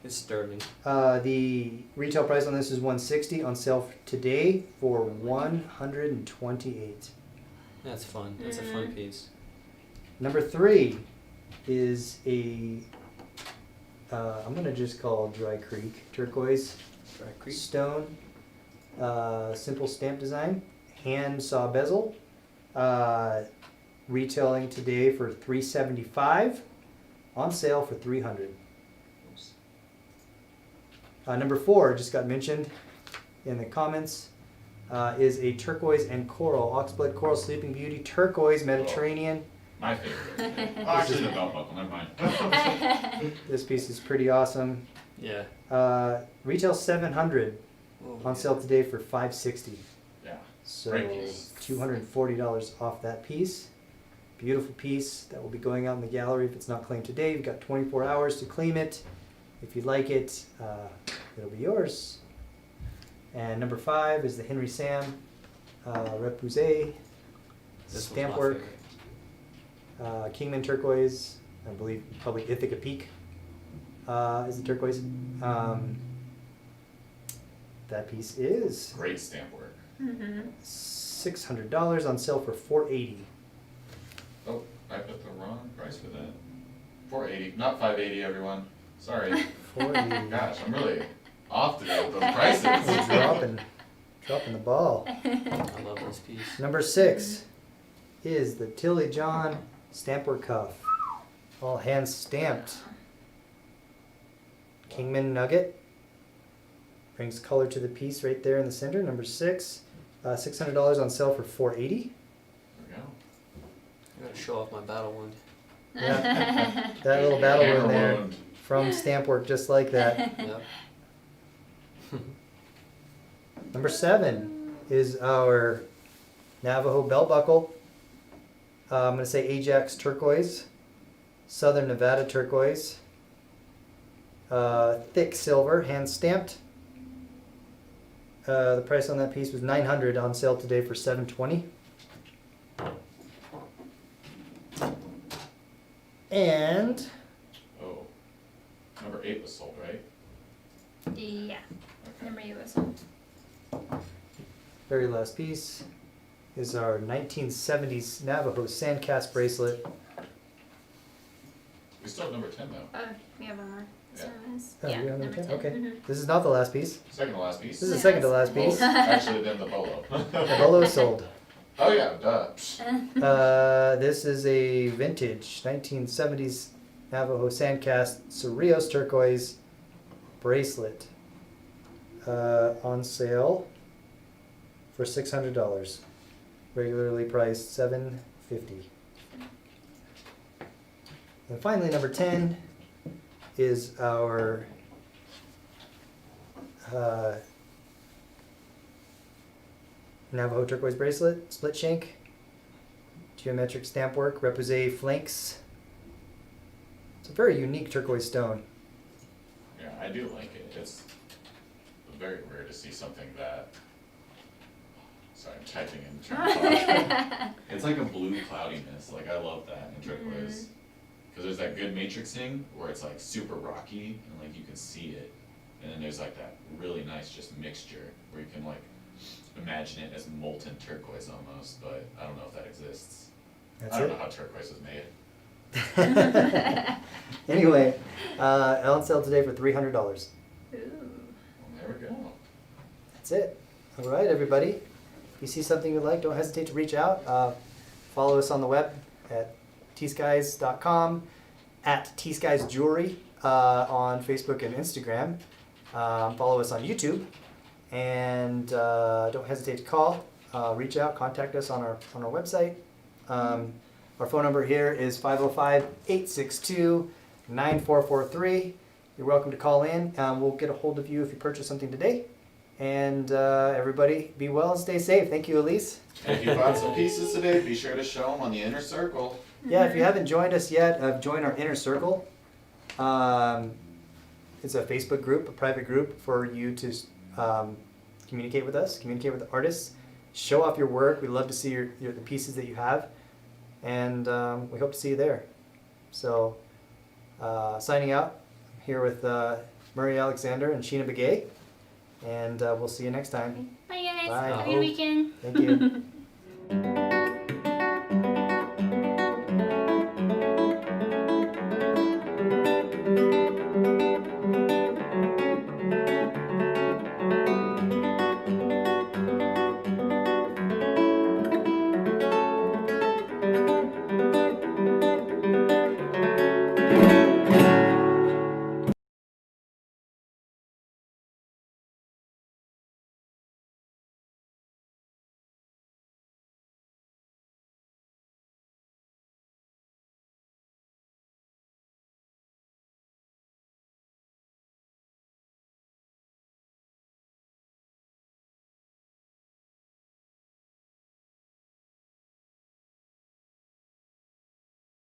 It's sterling. The retail price on this is $160. On sale today for $128. That's fun. That's a fun piece. Number three is a I'm gonna just call Dry Creek turquoise Dry Creek. stone, simple stamp design, hand saw bezel, retailing today for $375, on sale for $300. Number four just got mentioned in the comments. Is a turquoise and coral, oxblood coral sleeping beauty, turquoise Mediterranean. My favorite. Oh, actually, the belt buckle. Never mind. This piece is pretty awesome. Yeah. Retail $700, Whoa, on sale today for $560. Yeah. So Great piece. $240 off that piece. Beautiful piece that will be going out in the gallery if it's not claimed today. You've got 24 hours to claim it. If you like it, it'll be yours. And number five is the Henry Sam Repousse This was stamp my work. favorite. Kingman turquoise, I believe probably Ithaca Peak is the turquoise. That piece is Great stamp work. $600, on sale for $480. Oh, I put the wrong price for that. 480, not 580, everyone. Sorry. $480. Gosh, I'm really off today with those prices. dropping the ball. I love this piece. Number six is the Tilly John Stamper Cuff, all hand stamped. Kingman Nugget brings color to the piece right there in the center. Number six, $600, on sale for $480. There we go. I'm gonna show off my battle wound. Yeah, that little battle Hammer one there wound. from stamp work just like that. Yep. Number seven is our Navajo belt buckle. I'm going to say Ajax turquoise, Southern Nevada turquoise, thick silver, hand stamped. The price on that piece was $900, on sale today for $720. And Oh. Number 8 was sold, right? Yeah. Okay. Number 8 was sold. very last piece is our 1970s Navajo Sandcast bracelet. We still have number 10 though. Oh, we have one more. This Yeah. one is, Oh, yeah, we have number number 10. 10? Okay. Mhm. This is not the last piece. Second to last piece. This is the second to last piece. Well, actually, then the bolo. The Bolo is sold. Oh yeah, duh. This is a vintage 1970s Navajo Sandcast Cerritos turquoise bracelet, on sale for $600. Regularly priced $750. And finally, number 10 is our Navajo turquoise bracelet, split shank, geometric stamp work, repousse flanks. It's a very unique turquoise stone. Yeah, I do like it. It's very rare to see something that. Sorry, I'm typing in terms. It's like a blue cloudiness. Like I love that in turquoise. Because there's that good matrixing where it's like super rocky and like you can see it. And then there's like that really nice just mixture where you can like imagine it as molten turquoise almost, but I don't know if that exists. That's I don't it. know how turquoise was made. Anyway, on sale today for $300. Ooh. Well, there we go. That's it. All right, everybody. If you see something you like, don't hesitate to reach out. Follow us on the web at TSkies.com, at TSkies Jewelry on Facebook and Instagram. Follow us on YouTube. And don't hesitate to call, reach out, contact us on our website. Our phone number here is 505-862-9443. You're welcome to call in. We'll get a hold of you if you purchase something today. And everybody, be well and stay safe. Thank you, Elise. If you bought some pieces today, be sure to show them on the inner circle. Yeah, if you haven't joined us yet, join our Inner Circle. It's a Facebook group, a private group for you to communicate with us, communicate with the artists, show off your work. We love to see the pieces that you have, and we hope to see you there. So, signing out, I'm here with Murray Alexander and Sheena Begay, and we'll see you next time. Bye guys. Bye. Have a good weekend. Thank you.